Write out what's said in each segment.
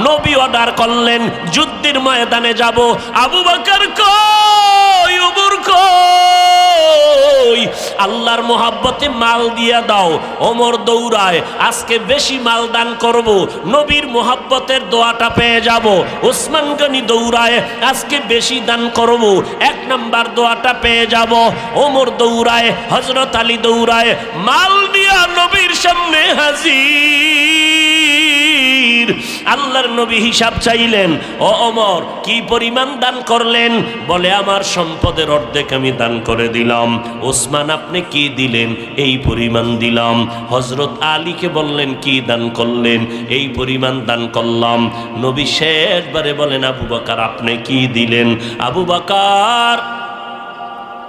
নবী অর্ডার করলেন যুদ্ধের ময়দানে যাব। আবু বকর কই, ওমর কই, আল্লাহর মোহাব্বতে মাল দিয়া দাও। ওমর দৌড়ায়, আজকে বেশি মাল দান করব, নবীর মোহাব্বতের দোয়াটা পেয়ে যাব। ওসমান গনি দৌড়ায়, আজকে বেশি দান করব, 1 নাম্বার দোয়াটা পেয়ে যাব। ওমর দৌড়ায়, হযরত আলী দৌড়ায়, মাল দিয়া নবীর সামনে হাজির। আল্লাহর নবী হিসাব চাইলেন, ও ওমর কি পরিমাণ দান করলেন? বলে আমার সম্পদের অর্ধেক আমি দান করে দিলাম। ওসমান আপনি কি দিলেন? এই পরিমাণ দিলাম। হযরত আলীকে বললেন কি দান করলেন? এই পরিমাণ দান করলাম। নবী শেষবারে বলেন আবু বকর আপনি কি দিলেন? আবু বকর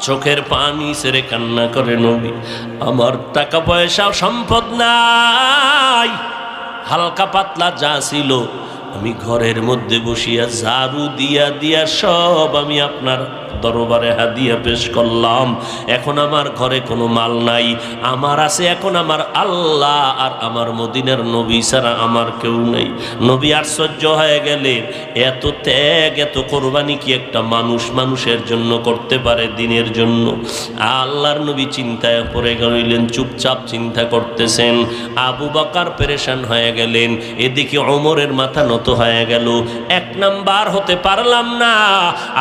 চোখের পানি ছেড়ে কান্না করে, নবী আমার টাকা পয়সা সম্পদ নাই, হালকা পাতলা যা ছিল আমি ঘরের মধ্যে বসিয়া ঝাড়ু দিয়া দিয়া সব আমি আপনার দরবারে হাদিয়া পেশ করলাম। এখন আমার ঘরে কোনো মাল নাই, আমার আছে এখন আমার আল্লাহ আর আমার মদিনার নবী ছাড়া আমার কেউ নেই। নবী আশ্চর্য হয়ে গেলেন, এত ত্যাগ এত কোরবানি কি একটা মানুষ মানুষের জন্য করতে পারে, দিনের জন্য? আল্লাহর নবী চিন্তায় পড়ে গেলেন, চুপচাপ চিন্তা করতেছেন। আবু বকর পেরেশান হয়ে গেলেন, এদিকে ওমরের মাথা নত হয়ে গেল। 1 নাম্বার হতে পারলাম না।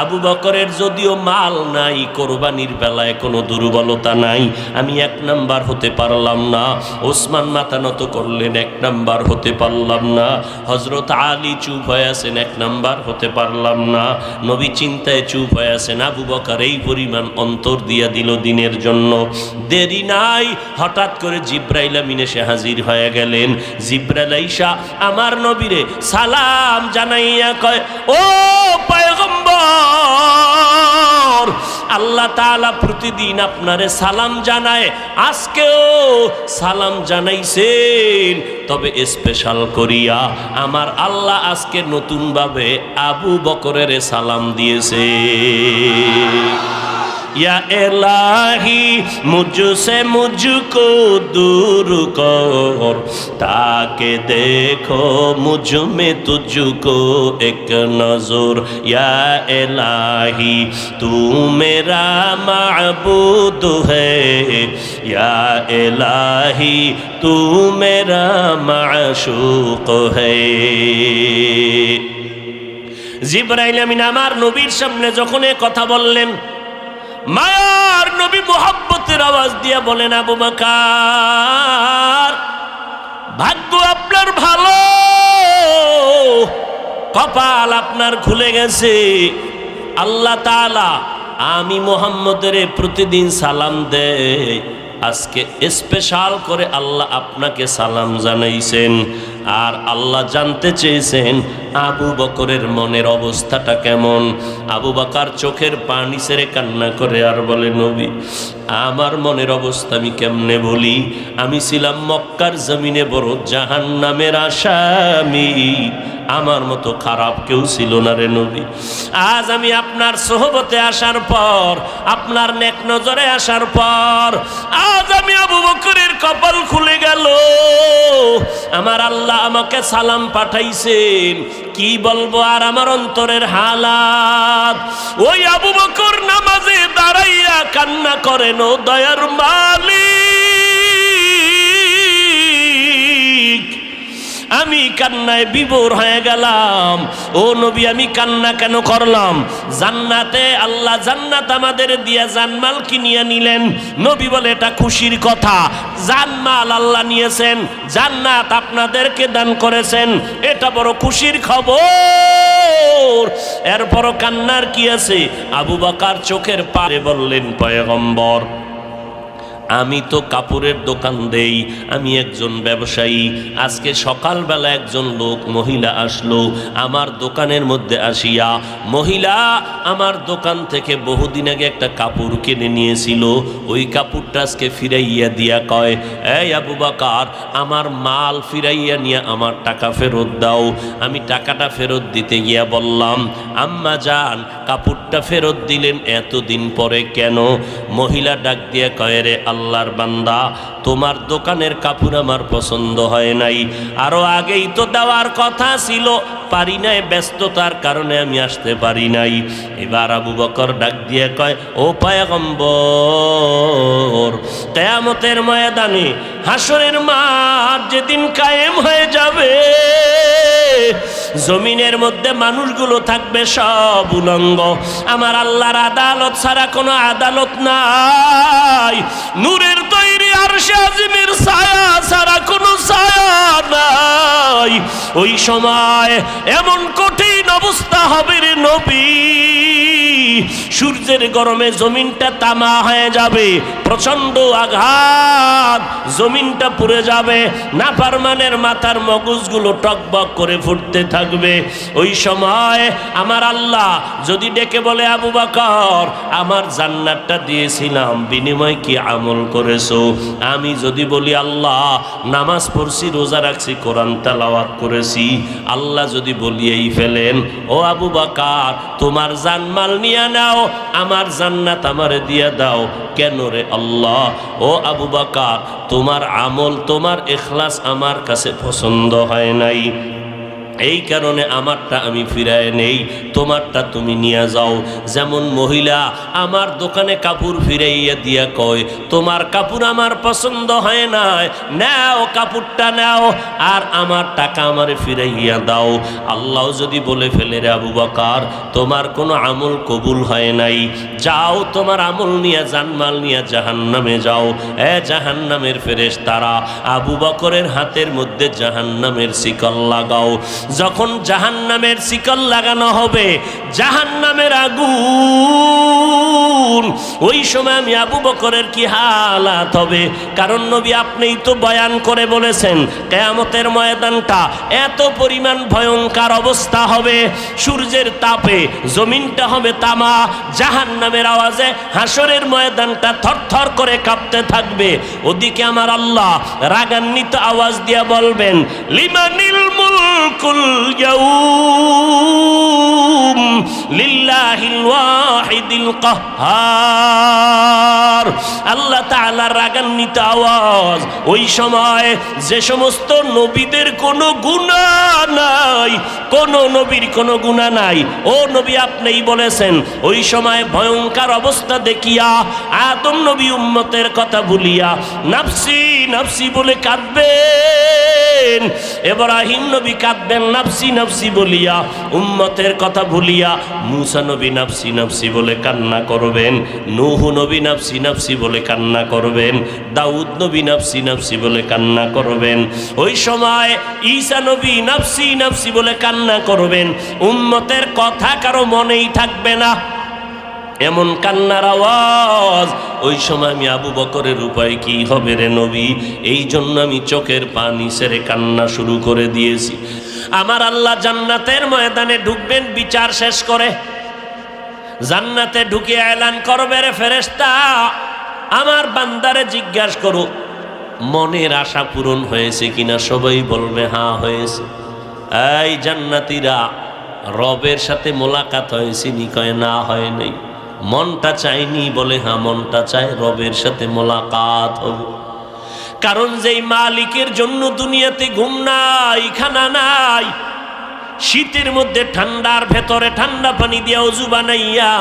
আবু বকরের যদিও মাল নাই, কোরবানির বেলায় কোনো দুর্বলতা নাই, আমি 1 নাম্বার হতে পারলাম না। ওসমান মাথা নত করলেন, 1 নাম্বার হতে পারলাম না। হযরত আলী চুপ হয়ে আছেন, 1 নাম্বার হতে পারলাম না। নবী চিন্তায় চুপ হয়ে আছেন। আবু বকর এই পরিমাণ অন্তর দিয়া দিল দিনের জন্য। দেরি নাই, হঠাৎ করে জিব্রাইল আমিন এসে হাজির হয়ে গেলেন। জিব্রাইল আইসা আমার নবীরে সালাম জানাইয়া কয়, ও পয়গম্বর, আল্লাহ তাআলা প্রতিদিন আপনারে সালাম জানায়, আজকেও সালাম জানাইছেন, তবে স্পেশাল করিয়া আমার আল্লাহ আজকে নতুনভাবে আবু বকরের সালাম দিয়েছে। या इलाही मुझसे मुझको दूर कर, ताकि देखो मुझ में तुझको एक नजर। या इलाही तू मेरा माबूद है, या इलाही तू मेरा माशूक है। জিবরাইল আমিন আমার নবীর সামনে যখন এই কথা বললেন, মায়ার নবী মোহাব্বতের আওয়াজ দিয়ে বলেন, আবু বকর ভাগ্য আপনার ভালো, কপাল আপনার খুলে গেছে। আল্লাহ তাআলা আমি মুহাম্মদের প্রতিদিন সালাম দেয়, আজকে স্পেশাল করে আল্লাহ আপনাকে সালাম জানাইছেন। আর আল্লাহ জানতে চেয়েছেন আবু বকরের মনের অবস্থাটা কেমন। আবু বকর চোখের পানি ছেড়ে কান্না করে আর বলে, নবী আমার মনের অবস্থা আমি কেমনে বলি? আমি ছিলাম মক্কার জমিনে বড় জাহান্নামের আসামি, আমার মতো খারাপ কেউ ছিল না রে নবী। আজ আমি আপনার সোহবতে আসার পর, আপনার নেক নজরে আসার পর, আজ আমি আবু বকরের কপাল খুলে গেল। আমার আল্লাহ আমাকে সালাম পাঠাইছেন, কি বলবো আর আমার অন্তরের হালাত। ওই আবু বকর নামাজে দাঁড়াইয়া কান্না করেন, ও দয়ার মালিক, আমি কান্নায় বিভোর হয়ে গেলাম। ও নবী আমি কান্না কেন করলাম? জান্নাতে আল্লাহ জান্নাত আমাদের দিয়া জানমাল কিনিয়ে নিলেন। নবী বলে এটা খুশির কথা, জানমাল আল্লাহ নিয়েছেন, জান্নাত আপনাদেরকে দান করেছেন, এটা বড় খুশির খবর। এরপরও কান্নার কি আছে? আবু বকর চোখের পারে বললেন, পয়গম্বর আমি তো কাপড়ের দোকান দেই, আমি একজন ব্যবসায়ী। আজকে সকালবেলা একজন লোক মহিলা আসলো আমার দোকানের মধ্যে আসিয়া। মহিলা আমার দোকান থেকে বহুদিন আগে একটা কাপড় কিনে নিয়েছিল, ওই কাপড়টা আজকে ফিরাইয়া দিয়া কয়, এই আবু বকর আমার মাল ফিরাইয়া নিয়ে আমার টাকা ফেরত দাও। আমি টাকাটা ফেরত দিতে গিয়া বললাম, আম্মা জান কাপড়টা ফেরত দিলেন এতদিন পরে কেন? মহিলা ডাক দিয়ে কয়, রে আল্লাহর বান্দা, তোমার দোকানের কাপড় আমার পছন্দ হয় নাই, আরো আগেই তো দেওয়ার কথা ছিল, পারি নাই, ব্যস্ততার কারণে আমি আসতে পারি নাই। এবার আবু বকর ডাক দিয়ে কয়, ও পয়গম্বর, কিয়ামতের ময়দানে হাসরের মাঠ যেদিন কায়েম হয়ে যাবে, জমিনের মধ্যে মানুষগুলো থাকবে সব উলঙ্গ, আমার আল্লাহর আদালত ছাড়া কোনো আদালত নাই, নূরের তৈরি আরশে আজিমের ছায়া ছাড়া কোনো ছায়া নাই। ওই সময় এমন কঠিন অবস্থা হবে রে নবী, সূর্যের গরমে জমিনটা তামা হয়ে যাবে, প্রচন্ড আঘাত, জমিনটা পুড়ে যাবে, নাফরমানের মাথার মগজগুলো টকবক করে ফুটতে থাকবে। ওই সময় আমার আল্লাহ যদি ডেকে বলে, আবু বকর, আমার জান্নাতটা দিয়েছিলাম, বিনিময়ে কি আমল করেছো? আমি যদি বলি, আল্লাহ নামাজ পড়ছি, রোজা রাখছি, কোরআন তেলাওয়াত করেছি, আল্লাহ যদি বলিয়েই ফেলেন, ও আবু বকর, তোমার জানমাল নিয়ে নাও, আমার জান্নাত আমারে দিয়ে দাও, কেন রে আল্লাহ? ও আবু বকর, তোমার আমল, তোমার ইখলাস আমার কাছে পছন্দ হয় নাই, এই কারণে আমারটা আমি ফিরায় নেই, তোমারটা তুমি নিয়ে যাও। যেমন মহিলা আমার দোকানে কাপড় ফিরাইয়া দিয়া কয়, তোমার কাপড় আমার পছন্দ হয় নাই, নাও কাপড়টা নাও, আর আমার টাকা আমারে ফিরাইয়া দাও। আল্লাহ যদি বলে ফেলে, রে আবু বকর, তোমার কোনো আমল কবুল হয় নাই, যাও তোমার আমল নিয়ে, জানমাল নিয়ে জাহান্নামে যাও। জাহান্নামের ফেরেশতারা আবু বকরের হাতের মধ্যে জাহান্নামের শিকল লাগাও। যখন জাহান্নামের শিকল লাগানো হবে, জাহান্নামের আগুন, ওই সময় আমি আবু বকরের কি হালাত হবে? কারণ নবী আপনিই তো বয়ান করে বলেছেন, কিয়ামতের ময়দানটা এত পরিমাণ ভয়ঙ্কর অবস্থা হবে, সূর্যের তাপে জমিনটা হবে তামা, জাহান্নামের আওয়াজে হাসরের ময়দানটা থরথর করে কাঁপতে থাকবে। ওদিকে আমার আল্লাহ রাগান্বিত আওয়াজ দিয়ে বলবেন, লিমানিল মুলকুল ইয়াউম লিল্লাহিল ওয়াহিদিল কাহ্হার। আল্লাহ তাআলার রাগান্বিত আওয়াজ। ওই সময় যে সমস্ত নবীদের কোনো গুনাহ নাই, কোন নবীর কোনো গুনাহ নাই, ও নবী আপনিই বলেছেন, ওই সময় ভয়ঙ্কর অবস্থা দেখিয়া আদম নবী উম্মতের কথা ভুলিয়া নাফসি নাফসি বলে কাঁদবেন, ইব্রাহিম নবী কাঁদবেন নাফসি নাফসি বলিয়া, উম্মতের কথা ভুলিয়া মুসা নবী নাফসি নাফসি বলে কান্না করবেন, নূহ নবী নাফসি নাফসি বলে কান্না করবেন, দাউদ নবী নাফসি নাফসি বলে কান্না করবেন। ওই সময় ঈসা নবী নাফসি নাফসি বলে কান্না করবেন, উম্মতের কথা কারো মনেই থাকবে না, এমন কান্নার আওয়াজ। ওই সময় আমি আবু বকরের উপায় কি হবে রে নবী? এই জন্য আমি চোখের পানি ছেড়ে কান্না শুরু করে দিয়েছি। আমার আল্লাহ জান্নাতের ময়দানে ঢুকবেন বিচার শেষ করে, জান্নাতে ঢুকে এলান করবে, রে ফেরেশতা, আমার বান্দারে জিজ্ঞাসা করো মনের আশা পূরণ হয়েছে কিনা? সবাই বলবে হ্যাঁ হয়েছে। এই জান্নাতীরা, রবের সাথে মোলাকাত হয়েছে নি? কয় না হয় নাই। মনটা চাইনি? বলে হ্যাঁ মনটা চায়, রবের সাথে মোলাকাত হবে। কারণ যেই মালিকের জন্য দুনিয়াতে ঘুম নাই, খানা নাই, শীতের মধ্যে ঠান্ডার ভেতরে ঠান্ডা পানি দিয়ে ওযু বানাইয়া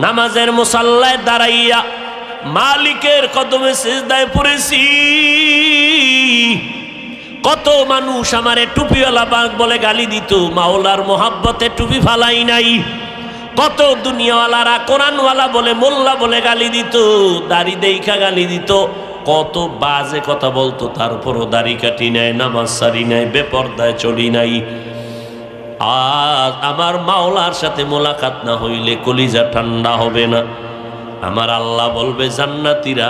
নামাজের মুসাল্লায় দাঁড়াইয়া মালিকের কদমে সিজদায় পড়েছি, কত মানুষ আমারে টুপিওয়ালা বাঘ বলে গালি দিত, মাওলার মোহাব্বতে টুপি ফালাই নাই। কত দুনিয়াওয়ালারা কোরআনওয়ালা বলে, মোল্লা বলে গালি দিত, দাড়ি দেইখা গালি দিত, কত বাজে কথা বলতো, তারপরও দাড়ি কাটি নাই, নামাজ সারি নাই, বেপরদায় চলি নাই। আর আমার মাওলার সাথে মোলাকাত না হইলে কলিজা ঠান্ডা হবে না। আমার আল্লাহ বলবে, জান্নাতীরা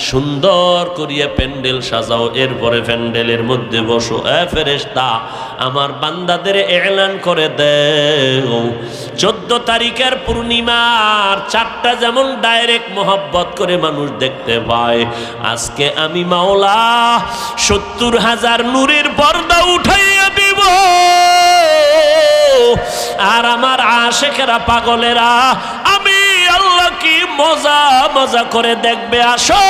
সুন্দর করিয়া প্যান্ডেল সাজাও, এরপরে প্যান্ডেলের মধ্যে বসো। ফেরেশতা, আমার বান্দাদের এলান করে দেও, 14 তারিখের পূর্ণিমার চাঁদটা যেমন ডাইরেক্ট মোহাব্বত করে মানুষ দেখতে পায়, আজকে আমি মাওলা 70,000 নূরের পর্দা উঠাইয়া দিব, আর আমার আশেকেরা পাগলেরা আমি আল্লাহ কি মজা মজা করে দেখবে আসো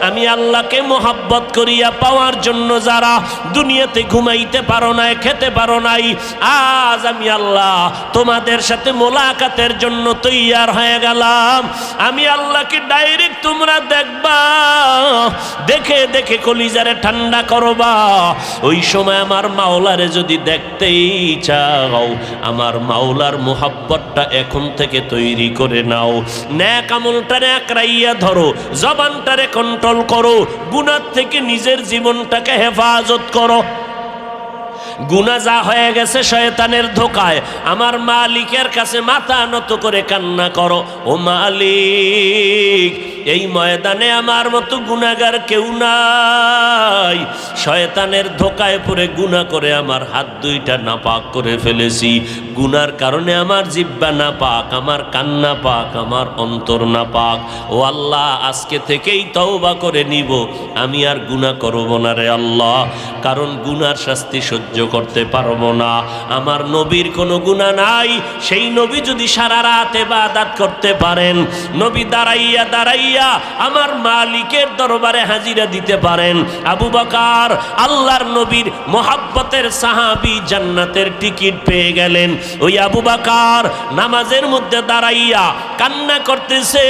আমি আল্লাহকে মোহাব্বত করিয়া পাওয়ার জন্য যারা দুনিয়াতে ঘুমাইতে পারো নাই খেতে পারো নাই আজ আমি আল্লাহ তোমাদের সাথে মোলাকাতের জন্য তৈয়ার হয়ে গেলাম আমি আল্লাহকে ডাইরেক্ট তোমরা দেখবা দেখে দেখে কলিজারে ঠান্ডা করবা ওই সময় আমার মাওলারে যদি দেখতেই চাও আমার মাওলার মোহাব্বতটা এখন থেকে তৈরি করে নাও নেক আমলটারে আকড়াইয়া ধরো জবানটারে কন্ট্রোল করো গুনাহ থেকে নিজের জীবনটাকে হেফাজত করো গুনাহ যা হয়ে গেছে শয়তানের ধোকায় আমার মালিকের কাছে মাথা নত করে কান্না করো ও মালিক এই ময়দানে আমার মতো গুনাহগার কেউ নাই শয়তানের ধোকায় পড়ে গুনাহ করে আমার হাত দুইটা নাপাক করে ফেলেছি গুনার কারণে আমার জিহ্বা নাপাক আমার কান নাপাক আমার অন্তর নাপাক ও আল্লাহ আজকে থেকেই তওবা করে নিব আমি আর গুনাহ করব না রে আল্লাহ কারণ গুনার শাস্তি সহ্য করতে পারবো না আমার নবীর কোনো গুনাহ নাই সেই নবী যদি সারা রাত ইবাদত করতে পারেন নবী দাঁড়াইয়া দাঁড়াইয়া আমার মালিকের দরবারে হাজিরা দিতে পারেন আবু বকর আল্লাহর নবীর মোহাব্বতের সাহাবী জান্নাতের টিকিট পেয়ে গেলেন ওই আবু বকর নামাজের মধ্যে দাঁড়াইয়া কান্না করতেছে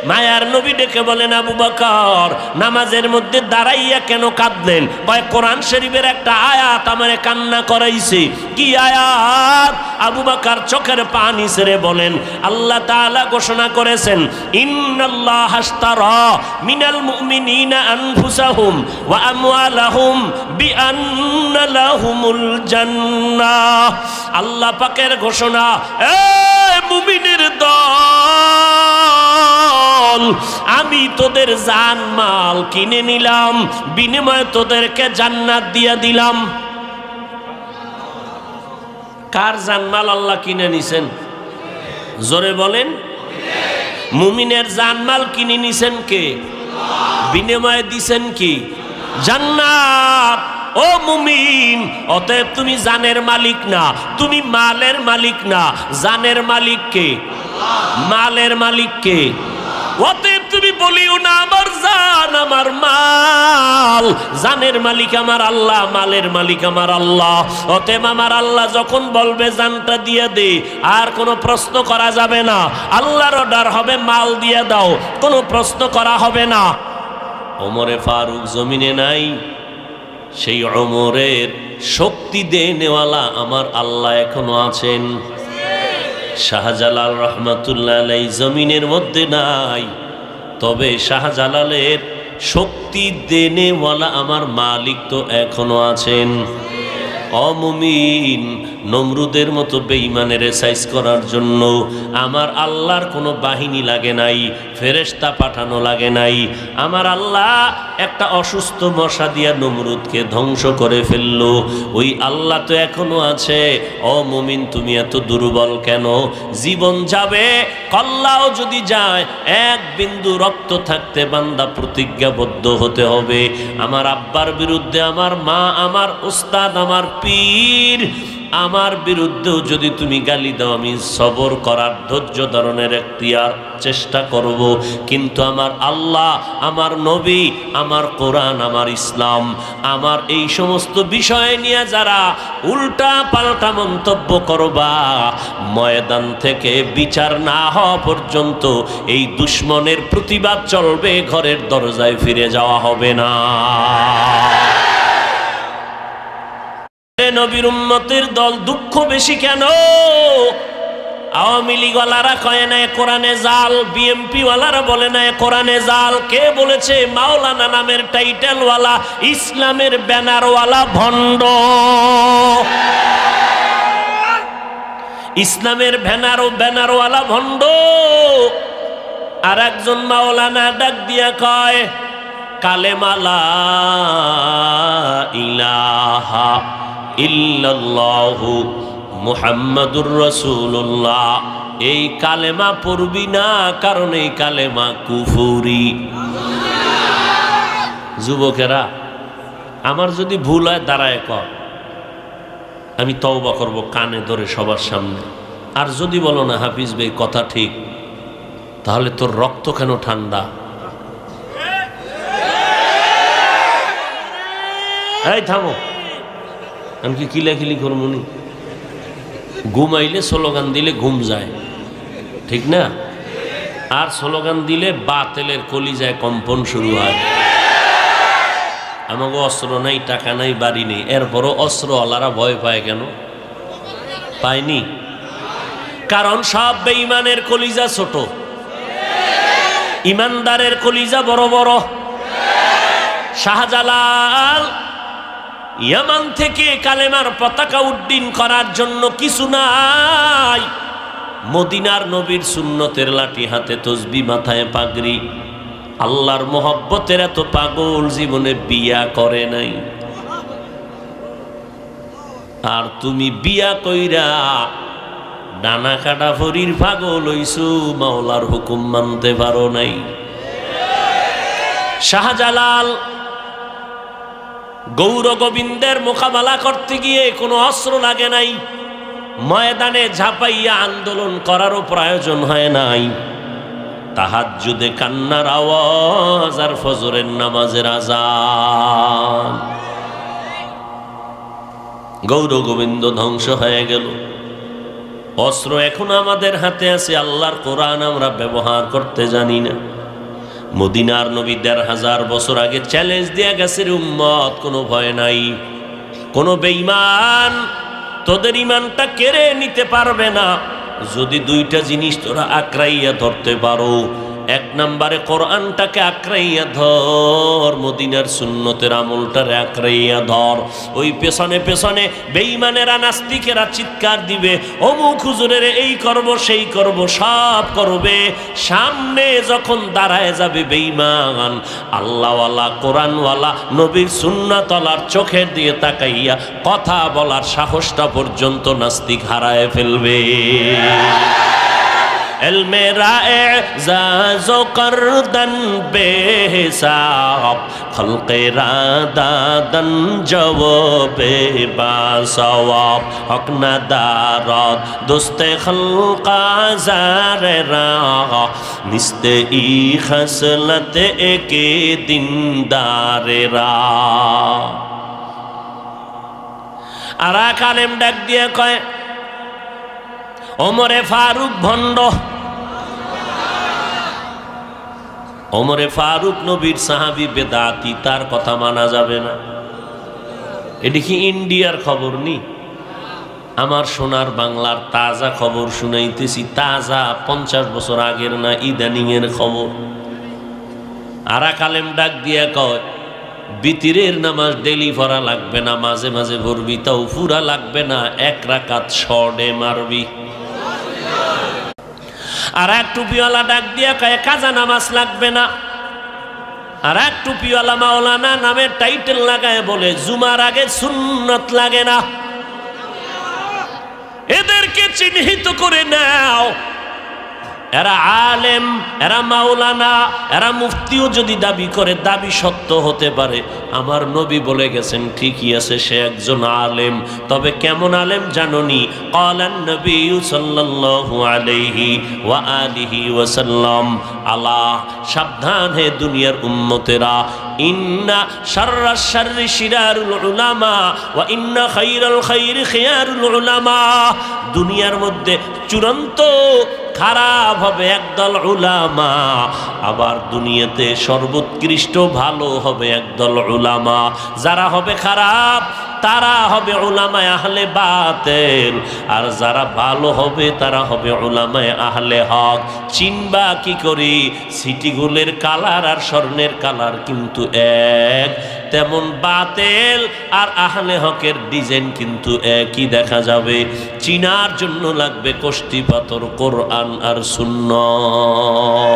মায়ার নবী ডেকে বলেন আবু বকর নামাজের মধ্যে দাঁড়াইয়া কেন কাঁদলেন কয় কোরআন শরীফের একটা আয়াত আমারে কান্না করাইছে কি আয়াত আবু বকর চোখের পানি ছেড়ে বলেন আল্লাহ তাআলা ঘোষণা করেছেন ইন্নাল্লাহা আশতারা মিনাল মুমিনিনা আনফুসাহুম ওয়া আমওয়ালাহুম বিআন্না লাহুমুল জান্নাহ আল্লাহ পাকের ঘোষণা এ মুমিনের দল আমি তোদের জান মাল কিনে নিলাম বিনিময়ে তোদেরকে জান্নাত দিয়া দিলাম কার জানমাল আল্লাহ কিনে নিছেন জোরে বলেন মুমিনের জানমাল কিনে নিছেন কে বিনিময়ে দিছেন কি জান্নাত ও মুমিন অতএব তুমি জানের মালিক না তুমি মালের মালিক না জানের মালিক কে মালের মালিক কে অতএব তুমি বলিও না আমার জান আমার মাল জানের মালিক আমার আল্লাহ মালের মালিক আমার আল্লাহ অতএব আমার আল্লাহ যখন বলবে জানটা দিয়ে দে আর কোনো প্রশ্ন করা যাবে না আল্লাহর অর্ডার হবে মাল দিয়ে দাও কোনো প্রশ্ন করা হবে না ওমরে ফারুক জমিনে নাই সেই ওমরের শক্তি দেনেওয়ালা আমার আল্লাহ এখনো আছেন শাহজালাল রহমাতুল্লাহ আলাইহি জমিনের মধ্যে নাই তবে শাহজালালের শক্তি দেনেওয়ালা আমার মালিক তো এখনো আছেন অমুমিন নমরুদের মতো বেঈমানের সাইজ করার জন্য আমার আল্লাহর কোনো বাহিনী লাগে নাই ফেরেশতা পাঠানো লাগে নাই আমার আল্লাহ একটা অসুস্থ মশা দিয়া নমরুদকে ধ্বংস করে ফেললো ওই আল্লাহ তো এখনো আছে অমুমিন তুমি এত দুর্বল কেন জীবন যাবে কল্লাও যদি যায় এক বিন্দু রক্ত থাকতে বান্দা প্রতিজ্ঞাবদ্ধ হতে হবে আমার আব্বার বিরুদ্ধে আমার মা আমার উস্তাদ আমার পীর আমার বিরুদ্ধেও যদি তুমি গালি দাও আমি সবর করার ধৈর্য ধারণের এখতিয়ার চেষ্টা করব কিন্তু আমার আল্লাহ আমার নবী আমার কোরআন আমার ইসলাম আমার এই সমস্ত বিষয় নিয়ে যারা উল্টা পাল্টা মন্তব্য করবা ময়দান থেকে বিচার না হওয়া পর্যন্ত এই দুশমনের প্রতিবাদ চলবে ঘরের দরজায় ফিরে যাওয়া হবে না নবীর উম্মতের দল দুঃখ বেশি কেন আওয়ামী লীগ ওয়ালারা কয় না কোরআনে জাল বিএমপি ওয়ালারা বলে না কোরআনে জাল কে বলেছে মাওলানা নামের টাইটেল ওয়ালা ইসলামের ব্যানার ওয়ালা ভণ্ড ইসলামের ব্যানার ওয়ালা ভণ্ড আর একজন মাওলানা ডাক দিয়া কয় কালেমা লা ইলাহা ইল্লাল্লাহু মুহাম্মাদুর রাসূলুল্লাহ এই কালেমা পড়বি না কারণ এই কালেমা কুফরি যুবকেরা আমার যদি ভুল হয় দাঁড়ায় কর আমি তওবা করব কানে ধরে সবার সামনে। আর যদি বলো না হাফিজ ভাই কথা ঠিক, তাহলে তোর রক্ত কেন ঠান্ডা? এই থামো, আমি কি কিলাকিলি করবো নি? ঘুমাইলে স্লোগান দিলে ঘুম যায়, ঠিক না? আর স্লোগান দিলে বাতেলের কলিজায় কম্পন শুরু হয়। আমাকে অস্ত্র নাই, টাকা নাই, বাড়ি নেই, এরপরও অস্ত্রওয়ালারা ভয় পায় কেন? পায়নি, কারণ সব বেঈমানের কলিজা ছোট, ইমানদারের কলিজা বড় বড়। শাহজালাল ইয়ামান থেকে কালেমার পতাকা উড্ডীন করার জন্য কিছু নাই, মদিনার নবীর সুন্নতের লাঠি হাতে, তসবি মাথায়, পাগড়ি। আল্লাহর মোহব্বতের এত পাগল জীবনে বিয়া করে নাই। আর তুমি বিয়া কইরা ডানা কাটা ফরির পাগল হইছু, মাওলার হুকুম মানতে পারো নাই। শাহজালাল গৌর গোবিন্দের মোকাবেলা করতে গিয়ে কোনো অস্ত্র লাগে নাই, ময়দানে ঝাঁপাইয়া আন্দোলন করারও প্রয়োজন হয় নাই। তাহাজ্জুদে কান্নার আওয়াজ আর ফজরের নামাজের আযান, গৌর গোবিন্দ ধ্বংস হয়ে গেল। অস্ত্র এখন আমাদের হাতে আছে, আল্লাহর কোরআন আমরা ব্যবহার করতে জানি না। মদিনার নবী ১৫০০ বছর আগে চ্যালেঞ্জ দিয়া গেছে, উম্মত কোনো ভয় নাই, কোনো বেঈমান তোদের ইমানটা কেড়ে নিতে পারবে না যদি দুইটা জিনিস তোরা আঁকড়াইয়া ধরতে পারো। এক নম্বরে কোরআনটাকে আঁকড়াইয়া ধর, মদিনার সুন্নতের আমলটারে আঁকড়াইয়া ধর। ওই পেছনে পেছনে বেঈমানেরা, নাস্তিকেরা চিৎকার দিবে, অমুক হুজুরের এই করব সেই করব, সব করবে। সামনে যখন দাঁড়ায় যাবে বেঈমান, আল্লাহওয়ালা কোরআনওয়ালা নবীর সুন্নাতওয়ালার চোখের দিয়ে তাকাইয়া কথা বলার সাহসটা পর্যন্ত নাস্তিক হারায় ফেলবে। इल्मे राज़ो करदन बेहिसाब खल्क़े रादादन जवाबे बासवाब हक नदारत दोस्ते खल्क़ा ज़ारे राह निस्ते ई खसलत एके दिनदारे राह। आरा कालेम डाक दिया कहे ওমরে ফারুক ভণ্ড। ওমরে ফারুক নবীর সাহাবী, বেদাতি, তার কথা মানা যাবে না। এটি কি ইন্ডিয়ার খবর নি? আমার সোনার বাংলার তাজা খবর শুনাইতেছি, তাজা 50 বছর আগের না, ইদানিং এর খবর। আরা কালেম ডাক দিয়া কয় বিতিরের নামাজ ডেলি পড়া লাগবে না, মাঝে মাঝে পড়বি, তাও পুরা লাগবে না, 1 রাকাত শর্টে মারবি। আর এক টুপিওয়ালা ডাক দিয়া কয় কাজা নামাজ লাগবে না। আর এক টুপিওয়ালা মাওলানা নামের টাইটেল লাগায় বলে জুমার আগে সুন্নত লাগে না। এদেরকে চিহ্নিত করে নাও, এরা আলেম, এরা মাওলানা, এরা মুফতিও যদি দাবি করে, দাবি সত্য হতে পারে। আমার নবী বলে গেছেন ঠিকই আছে, সে একজন আলেম। তবে কেমন আলেম জানোনি? ক্বালান নবী সাল্লাল্লাহু আলাইহি ওয়া আলিহি ওয়াসাল্লাম, আলা সাবধান হে দুনিয়ার উম্মতেরা, ইন্না শাররাশ শাররি শিরারুল উলামা ওয়া ইন্না খায়রাল খায়রি খিয়ারুল উলামা। দুনিয়ার মধ্যে চূড়ান্ত খারাপ হবে একদল উলামা, আবার দুনিয়াতে সর্বোৎকৃষ্ট ভালো হবে একদল উলামা। যারা হবে খারাপ তারা হবে উলামায়ে আহলে বাতিল, আর যারা ভালো হবে তারা হবে উলামায়ে আহলে হক। চিনবা কি করি? সিটিগুলের কালার আর স্বর্ণের কালার কিন্তু এক, তেমন বাতিল আর আহলে হকের ডিজাইন কিন্তু একই দেখা যাবে। চিনার জন্য লাগবে কষ্টি পাথর, কোরআন আর সুন্নাহ।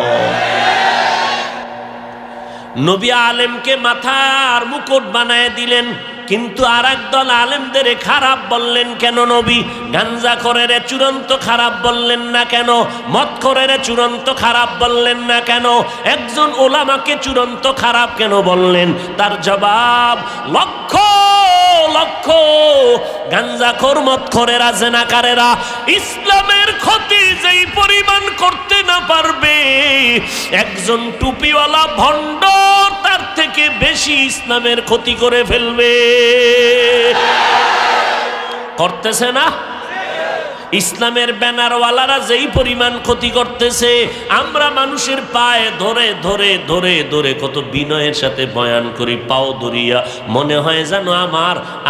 নবী আলেমকে মাথার মুকুট বানায় দিলেন, কিন্তু আর একদল আলেমদের খারাপ বললেন কেন নবী? গাঞ্জাখোরের চূড়ান্ত খারাপ বললেন না কেন? মদখোরের চূড়ান্ত খারাপ বললেন না কেন? একজন ওলামাকে চূড়ান্ত খারাপ কেন বললেন? তার জবাব, লক্ষ পক্ষ গাঞ্জাখোর মদখোরেরা জেনাকারেরা ইসলামের ক্ষতি যেই পরিমাণ করতে না পারবে, একজন টুপিওয়ালা ভণ্ড তার থেকে বেশি ইসলামের ক্ষতি করে ফেলবে। করতেছে না? ইসলামের ব্যানারওয়ালারা যেই পরিমাণ ক্ষতি করতেছে, আমরা মানুষের পায়ে ধরে ধরে ধরে ধরে কত বিনয়ের সাথে বয়ান করি, পাও ধরিয়া মনে হয় যেন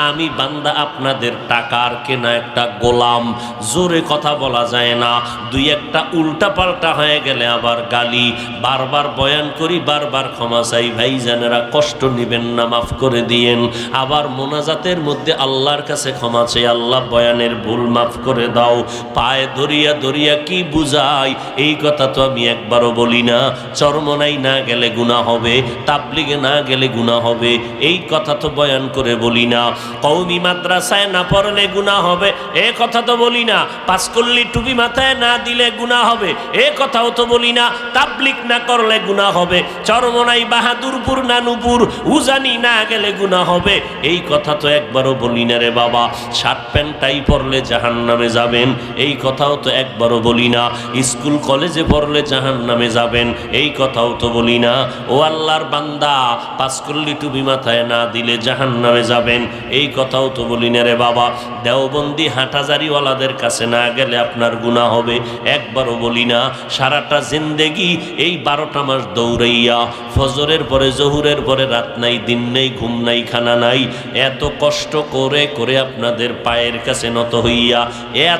আমি বান্দা আপনাদের টাকার কেনা একটা গোলাম। জোরে কথা বলা যায় না, দুই একটা উল্টা পাল্টা হয়ে গেলে আবার গালি। বারবার বয়ান করি, বারবার ক্ষমা চাই, ভাইজানেরা কষ্ট নিবেন না, মাফ করে দিয়েন। আবার মোনাজাতের মধ্যে আল্লাহর কাছে ক্ষমা চাই, আল্লাহ বয়ানের ভুল মাফ করে দাও। পায়ে ধরিয়া ধরিয়া কি বুঝাই, এই কথা তো আমি একবারও বলি না। চরমনাই না গেলে গুনাহ হবে, তাবলিগে না গেলে গুনাহ হবে, এই কথা তো বয়ান করে বলি না। কওমি মাদ্রাসায় না পড়লে গুনাহ হবে, এ কথা তো বলি না। পাঁচকল্লি টুপি মাথায় না দিলে গুনাহ হবে, এ কথাও তো বলি না। তাবলিগ না করলে গুনাহ হবে, চরমনাই বাহাদুরপুর নানুপুর উজানি না গেলে গুনাহ হবে, এই কথা তো একবারও বলি না রে বাবা। শার্ট প্যান্টটাই পরলে জাহান্নামে যাবে, এই কথাও তো একবারও বলি না। স্কুল কলেজে পড়লে জাহান্নামে যাবেন, এই কথাও তো বলি না। ও আল্লাহর বান্দা, পাঁচকল্লি টুপি মাথায় না দিলে জাহান্নামে যাবেন, এই কথাও তো বলি না রে বাবা। দেওবন্দি হাঁটাজারিওয়ালাদের কাছে না গেলে আপনার গুনাহ হবে, একবারও বলি না। সারাটা জিন্দেগি এই 12টা মাস দৌড়াইয়া, ফজরের পরে জহুরের পরে রাত নাই, দিন নেই, ঘুম নাই, খানা নাই, এত কষ্ট করে করে আপনাদের পায়ের কাছে নত হইয়া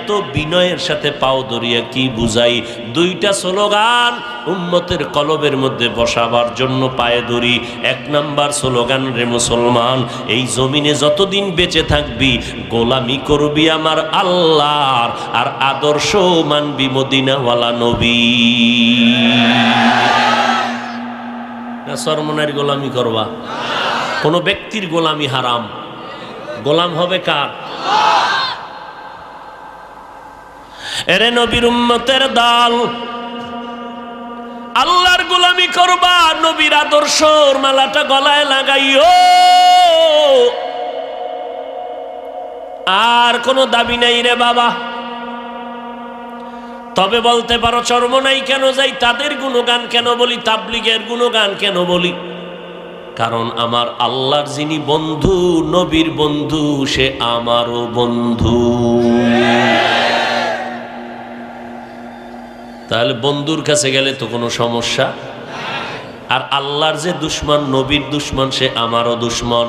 এত বিনয়ের সাথে পাও ধরিয়া কি বুঝাই। দুইটা স্লোগান উম্মতের কলবের মধ্যে বসাবার জন্য পায়ে ধরি। 1 নাম্বার স্লোগান, রে মুসলমান, এই জমিনে যতদিন বেঁচে থাকবি গোলামি করবি আমার আল্লাহর, আর আদর্শ মানবি মদিনাওয়ালা নবী। না সরমনার গোলামি করবা? কোন ব্যক্তির গোলামি হারাম। গোলাম হবে কার? এরে নবীর উম্মতের দল, আল্লাহর গোলামি করবা, নবীর আদর্শর মালাটা গলায় লাগাইও। আর কোনো দাবি নাই রে বাবা। তবে বলতে পারো চরমনাই কেন যাই, তাদের গুণগান কেন বলি, তাবলিগের গুণগান কেন বলি? কারণ আমার আল্লাহর যিনি বন্ধু, নবীর বন্ধু, সে আমারও বন্ধু। তাহলে বন্ধুর কাছে গেলে তো কোনো সমস্যা। আর আল্লাহর যে দুশ্মন, নবীর দুশ্মন, সে আমারও দুশ্মন।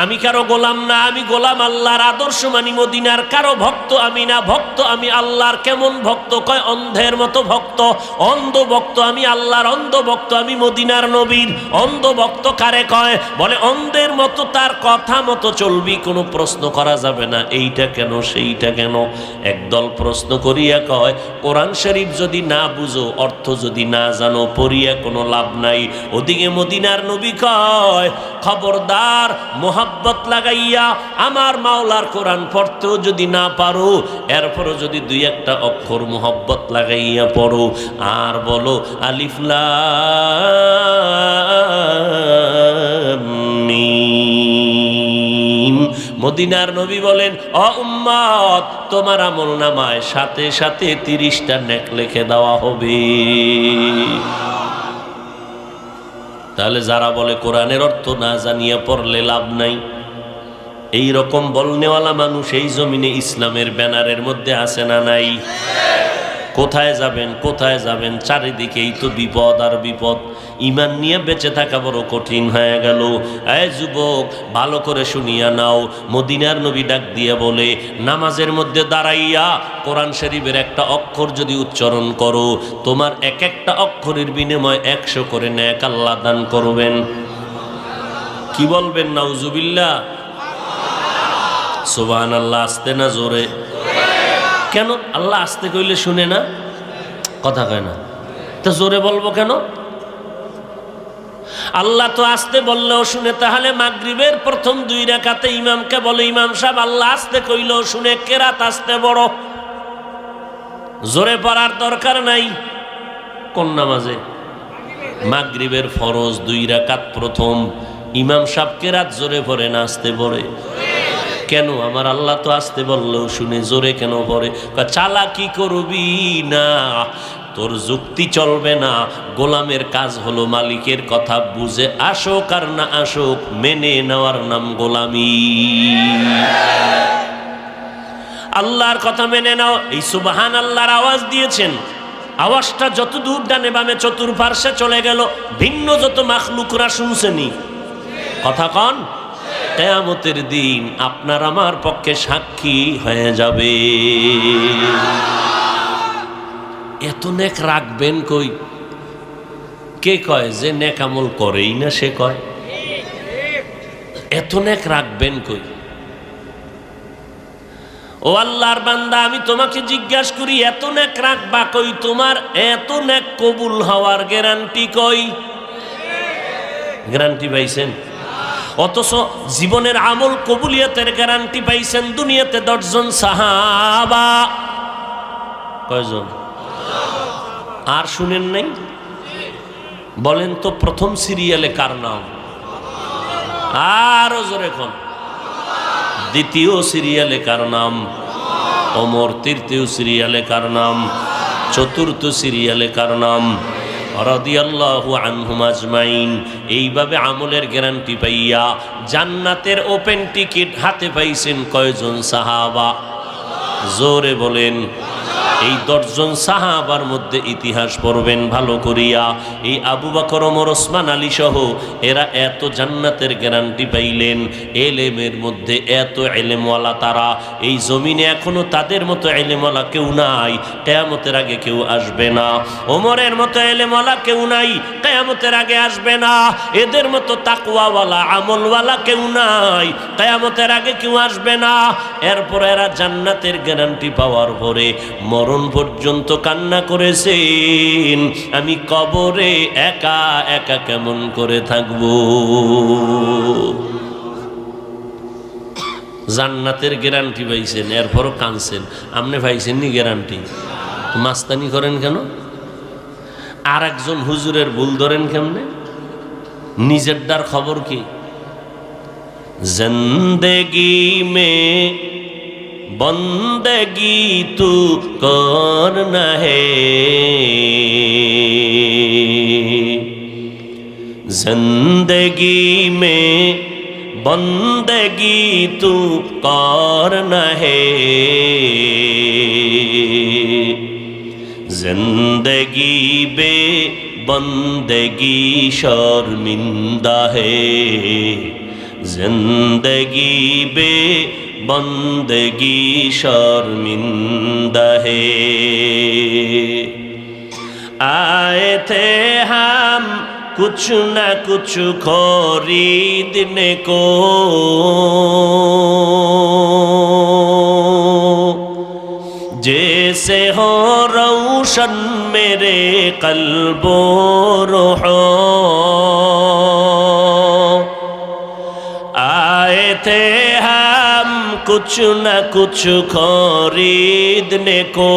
আমি কারো গোলাম না, আমি গোলাম আল্লাহর, আদর্শ মানি মদিনার। কারো ভক্ত আমি না, ভক্ত আমি আল্লাহর। কেমন ভক্ত? কয় অন্ধের মতো ভক্ত। অন্ধ ভক্ত আমি আল্লাহর, অন্ধ ভক্ত আমি মদিনার নবীর। অন্ধ ভক্ত কারে কয়? বলে অন্ধের মতো তার কথা মতো চলবি, কোনো প্রশ্ন করা যাবে না, এইটা কেন সেইটা কেন। একদল প্রশ্ন করিয়া কয় কোরআন শরীফ যদি না বুঝো, অর্থ যদি না জানো, পড়িয়া কোনো লাভ নাই। ওদিকে মদিনার নবী কয় খবরদার, মোহাব্বত লাগাইয়া আমার মাওলার কোরআন পড়তেও যদি না পারো, এরপরও যদি 2-1টা অক্ষর মোহাব্বত লাগাইয়া পড়ো আর বলো আলিফ লাম মিম। মদিনার নবী বলেন, ও উম্মত, তোমার আমলনামায় সাথে সাথে 30টা নেক লিখে দেওয়া হবে। তাহলে যারা বলে কোরআনের অর্থ না জানিয়া পড়লে লাভ নাই, এই রকম বলনেওয়ালা মানুষ এই জমিনে ইসলামের ব্যানারের মধ্যে আছে না নাই? কোথায় যাবেন, কোথায় যাবেন? চারিদিকেই তো বিপদ আর বিপদ। ঈমান নিয়ে বেঁচে থাকা বড় কঠিন হয়ে গেল। এই যুবক, ভালো করে শুনিয়া নাও। মদিনার নবী ডাক দিয়ে বলে, নামাজের মধ্যে দাঁড়াইয়া কোরআন শরীফের একটা অক্ষর যদি উচ্চারণ করো, তোমার এক একটা অক্ষরের বিনিময়ে 100 করে নেক আল্লাহ দান করবেন। কি বলবেন? নাউজুবিল্লাহ, সুবহানাল্লাহ। আস্তে না জোরে? কেন? আল্লাহ আস্তে কইলে শুনে না? কথা কয় না তো জোরে বলবো কেন? আল্লাহ তো আস্তে বললেও শুনে। তাহলে মাগরিবের প্রথম 2 রাকাতে ইমামকে বলে, ইমাম সাহেব আল্লাহ আস্তে কইলেও শুনে, কেরাত আস্তে বড়, জোরে পড়ার দরকার নাই। কোন নামাজে? মাগরিবের ফরজ 2 রাকাত প্রথম, ইমাম সাহেবকে রাত জোরে পড়ে না আসতে পড়ে? কেন? আমার আল্লাহ তো আসতে বললেও শুনে, জোরে কেন পড়ে? চালাকি করবি না, তোর যুক্তি চলবে না। গোলামের কাজ হলো মালিকের কথা বুঝে আসুক আর না আসুক মেনে নেওয়ার নাম গোলামি। আল্লাহর কথা মেনে নাও। এই সুবহান আল্লাহর আওয়াজ দিয়েছেন, আওয়াজটা যত দূর ডানে বামে চতুর্পার্শ্বে চলে গেল, ভিন্ন যত মাখলুকরা শুনছেনি। কথা কন, কিয়ামতের দিন আপনার আমার পক্ষে সাক্ষী হয়ে যাবে। এত নেক রাখবেন কই? কে কয় যে নেক আমল করেই না সে কয়? এত নেক রাখবেন কই? ও আল্লাহর বান্দা, আমি তোমাকে জিজ্ঞাসা করি, এত নেক রাখবা কই? তোমার এত নেক কবুল হওয়ার গ্যারান্টি কই? গ্যারান্টি পাইছেন? অথচ জীবনের আমল কবুলিয়তের গ্যারান্টি পাইছেন দুনিয়াতে 10 জন সাহাবা। কয়জন? আর শুনেন নাই? বলেন তো প্রথম সিরিয়ালে কার নাম? আরো জোরে কোন? দ্বিতীয় সিরিয়ালে কার নাম? ওমর। তৃতীয় সিরিয়ালে কার নাম? চতুর্থ সিরিয়ালে কার নাম? রাদিয়াল্লাহু আনহুম আজমাইন। এইভাবে আমলের গ্যারান্টি পাইয়া জান্নাতের ওপেন টিকিট হাতে পাইছেন কয়জন সাহাবা? জোরে বলেন। এই 10 জন সাহাবার মধ্যে ইতিহাস পড়বেন ভালো করিয়া। এই আবু বকর, ওমর, ওসমান, আলী সহ এরা এত জান্নাতের গ্যারান্টি পাইলেন। এলেমের মধ্যে এত এলেমওয়ালা তারা, এই জমিনে এখনো তাদের মতো এলেমওয়ালা কেউ নাই, কিয়ামতের আগে কেউ আসবে না। ওমরের মতো এলেমওয়ালা কেউ নাই, কিয়ামতের আগে আসবে না। এদের মতো তাকওয়াওয়ালা আমলওয়ালা কেউ নাই, কিয়ামতের আগে কেউ আসবে না। এরপর এরা জান্নাতের গ্যারান্টি পাওয়ার পরে মরণ পর্যন্ত কান্না করেছেন, আমি কবরে একা একা কেমন করে থাকব। জান্নাতের গ্যারান্টি পাইছেন, এরপরও কাঁদছেন। আপনি পাইছেন নি গ্যারান্টি? মাস্তানি করেন কেন? আর একজন হুজুরের ভুল ধরেন কেমনে? নিজের ডার খবর কি? জিন্দেগি মে बंदगी तू करना है, जिंदगी में बंदगी तू करना है, जिंदगी बे बंदगी शर्मिंदा है, जिंदगी बे बंदगी शर्मिंदा है। आए थे हम कुछ न कुछ खरीदने को, जैसे हो रोशन मेरे कल्बो रूहो। आए थे हम कुछ न कुछ खरीदने को,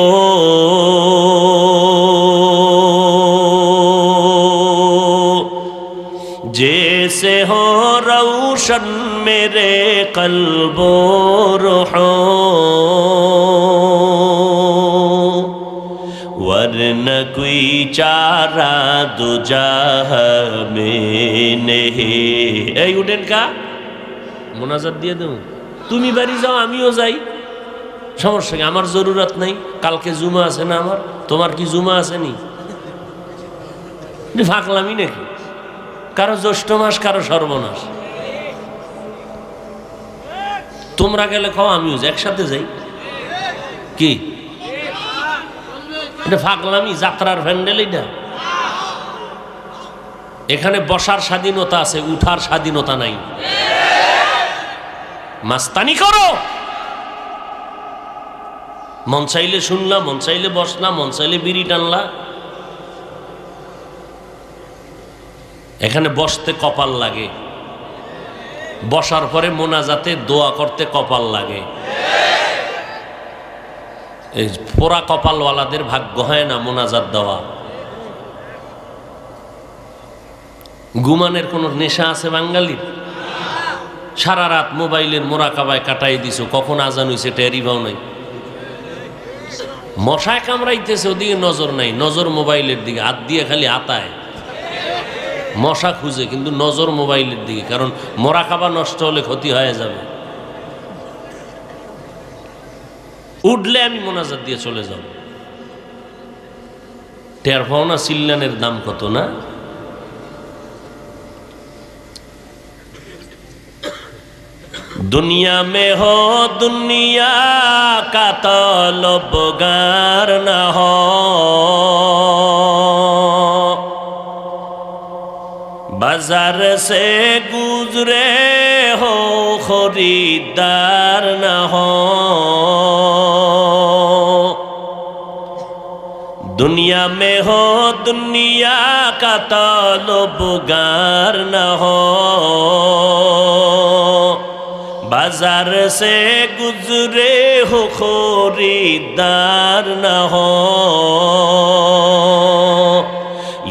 जैसे हो रोशन मेरे कल्बो रूहो, वरना कोई चारा दो जहां में नहीं। এই উঠেন কা মোনাজাত দিয়ে দেব, তুমি বাড়ি যাও আমিও যাই, সমস্যা কি? আমার জরুরত নাই। কালকে জুমা আছে না আমার? তোমার কি জুমা আছে নি? ফাঁকলামি নাকি? কারো জ্যৈষ্ঠ মাস, কারো সর্বনাশ। তোমরা গেলে খাও, আমিও যাই, একসাথে যাই। কি এটা ফাঁকলামি? যাত্রার প্যান্ডেল এটা? এখানে বসার স্বাধীনতা আছে, উঠার স্বাধীনতা নাই। মাস্তানি করো, মন চাইলে শুনলা, মন চাইলে বসলা, মন চাইলে বিড়ি টানলা। এখানে বসতে কপাল লাগে, বসার পরে মোনাজাতে দোয়া করতে কপাল লাগে। এই পোড়া কপালওয়ালাদের ভাগ্য হয় না মোনাজাত দেওয়া। ঘুমানের কোনো নেশা আছে বাঙালির? সারা রাত মোবাইলের মোরাকাবায় কাটাই দিছো, কখন আজান হইছে টেরি পাও নাই। মশায় কামড়াইতেছে, ওদিকে নজর নাই, নজর মোবাইলের দিকে, হাত দিয়ে খালি হাতায় মশা খুঁজে, কিন্তু নজর মোবাইলের দিকে, কারণ মোরাকাবা নষ্ট হলে ক্ষতি হয়ে যাবে। উঠলে আমি মোনাজাত দিয়ে চলে যাব। টের পাও না চিল্লানের দাম কত না? दुनिया में हो दुनिया का तलबगार न हो, बाजार से गुजरे हो खरीदार न हो। दुनिया में हो दुनिया का तलबगार न हो, बाजार से गुजरे हो खरीदार न हो।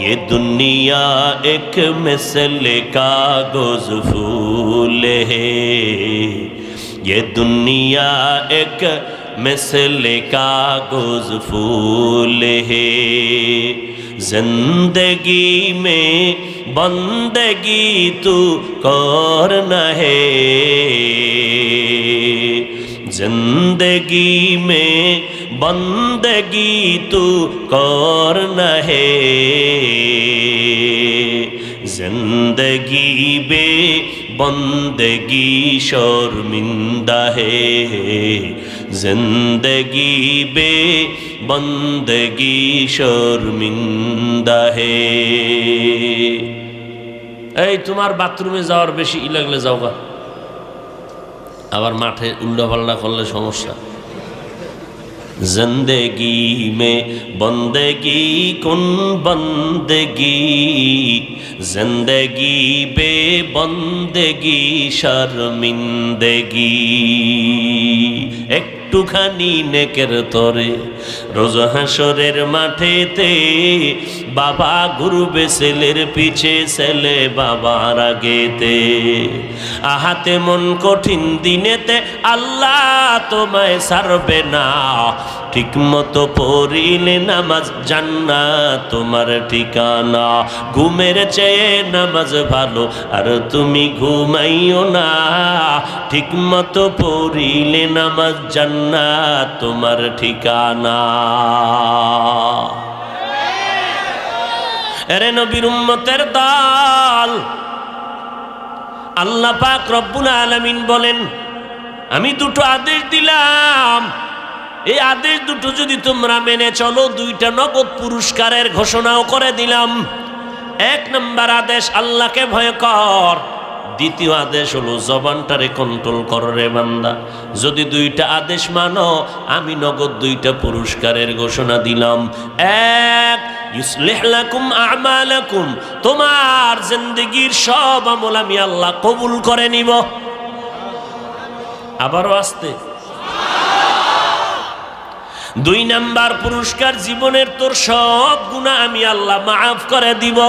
ये दुनिया एक मिसल कागज फूल है, ये दुनिया एक मिसल कागज फूल है। जिंदगी में बंदगी तू करना है, जिंदगी में बंदगी तू करना है। जिंदगी बे बंदगी शर्मिंदा है, जिंदगी बे बंदगी शर्मिंदा है। এই তোমার বাথরুমে যাওয়ার বেশি ই লাগলে যাওগা, আবার মাঠে উল্টা পাল্টা করলে সমস্যা। जिंदगी में बंदगी कुन बंदगी, जिंदगी बे बंदगी शर्मिंदगी। একটুখানি নেকের তরে রোজ হাসরের মাঠেতে, বাবা ঘুরবে ছেলের পিছে, ছেলে বাবার আগেতে। আহাতে মন কঠিন দিনেতে আল্লাহ তোমায় ছাড়বে না, ঠিক মতো পড়িলে নামাজ জান্নাত তোমার ঠিকানা। ঘুমের চেয়ে নামাজ ভালো আর তুমি ঘুমাইও না, ঠিক মতো পড়িলে নামাজ জান্নাত তোমার ঠিকানা। এরে নবীর উম্মতের দল, আল্লাহ পাক রব্বুল আলামিন বলেন, আমি দুটো আদেশ দিলাম, এই আদেশ দুটো যদি তোমরা মেনে চলো, দুইটা নগদ পুরস্কারের ঘোষণাও করে দিলাম। এক নম্বর আদেশ, আল্লাহকে ভয় কর। দ্বিতীয় আদেশ হলো জবানটারে কন্ট্রোল কর রে বান্দা। যদি দুইটা আদেশ মানো, আমি নগদ দুইটা পুরস্কারের ঘোষণা দিলাম। এক, ইউসলিহ লাকুম আমালাকুম, তোমার জিন্দেগীর সব আমল আমি আল্লাহ কবুল করে নিব। আবারও আসতে। দুই নাম্বার পুরস্কার, জীবনের তোর সব গুনাহ আমি আল্লাহ মাফ করে দিব।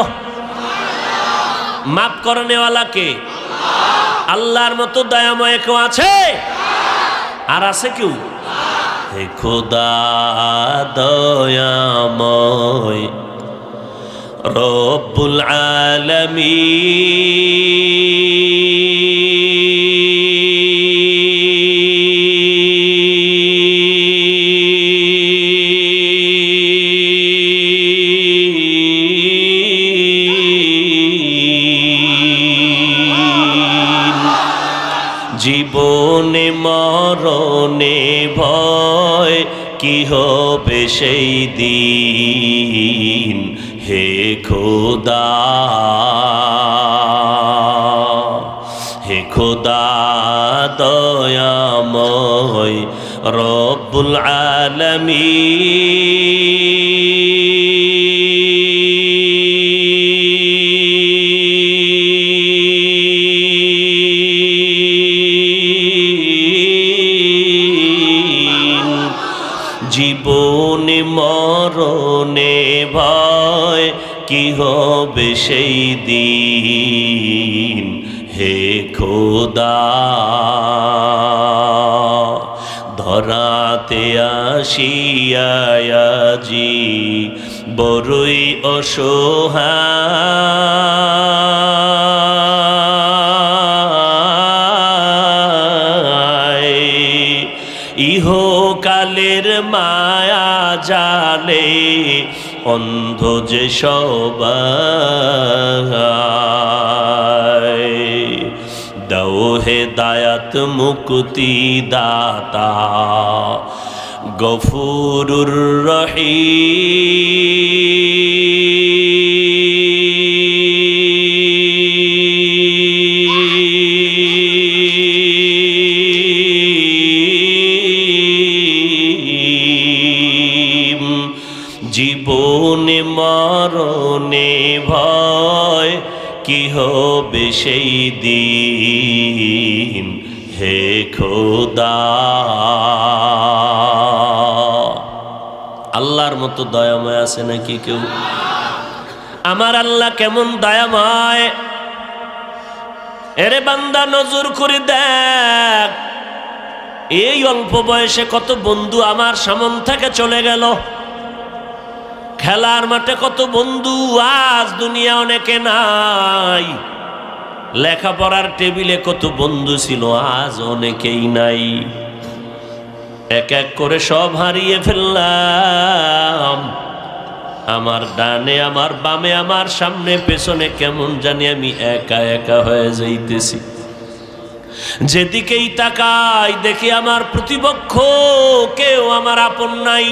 মাফ করনেওয়ালা কে? আল্লাহর মতো দয়াময় কেউ আছে? আর আছে কেউ? হে খোদা দয়াময় রব্বুল জীবনে মরণে ভয় কি হবে সেই দিন, হে খোদা হে খোদা দয়াময় রব্বুল আলামিন। জীবনে মরণে ভয় কি হবে সেই দিন হে খোদা ধরাতে আসিয়াজি বড়ই অসহায় ইহকালের মায়া জালে অন্ধ যে সবাই দাও হেদায়াত মুক্তি দাতা গফুরুর রহিম জীবনে মরণে ভয় কি হবে সেই দিন হে খোদা আল্লাহর মতো দয়াময় আছে নাকি কেউ আমার আল্লাহ কেমন দয়াময় এরে বান্দা নজর করে দেখ এই অল্প বয়সে কত বন্ধু আমার সামন থেকে চলে গেল খেলার মাঠে কত বন্ধু আজ দুনিয়া অনেকে নাই লেখাপড়ার টেবিলে কত বন্ধু ছিল আজ অনেকেই নাই এক এক করে সব হারিয়ে ফেললাম আমার ডানে আমার বামে আমার সামনে পেছনে কেমন জানি আমি একা একা হয়ে যাইতেছি যেদিকেই তাকাই দেখি আমার প্রতিপক্ষ কেউ আমার আপন নাই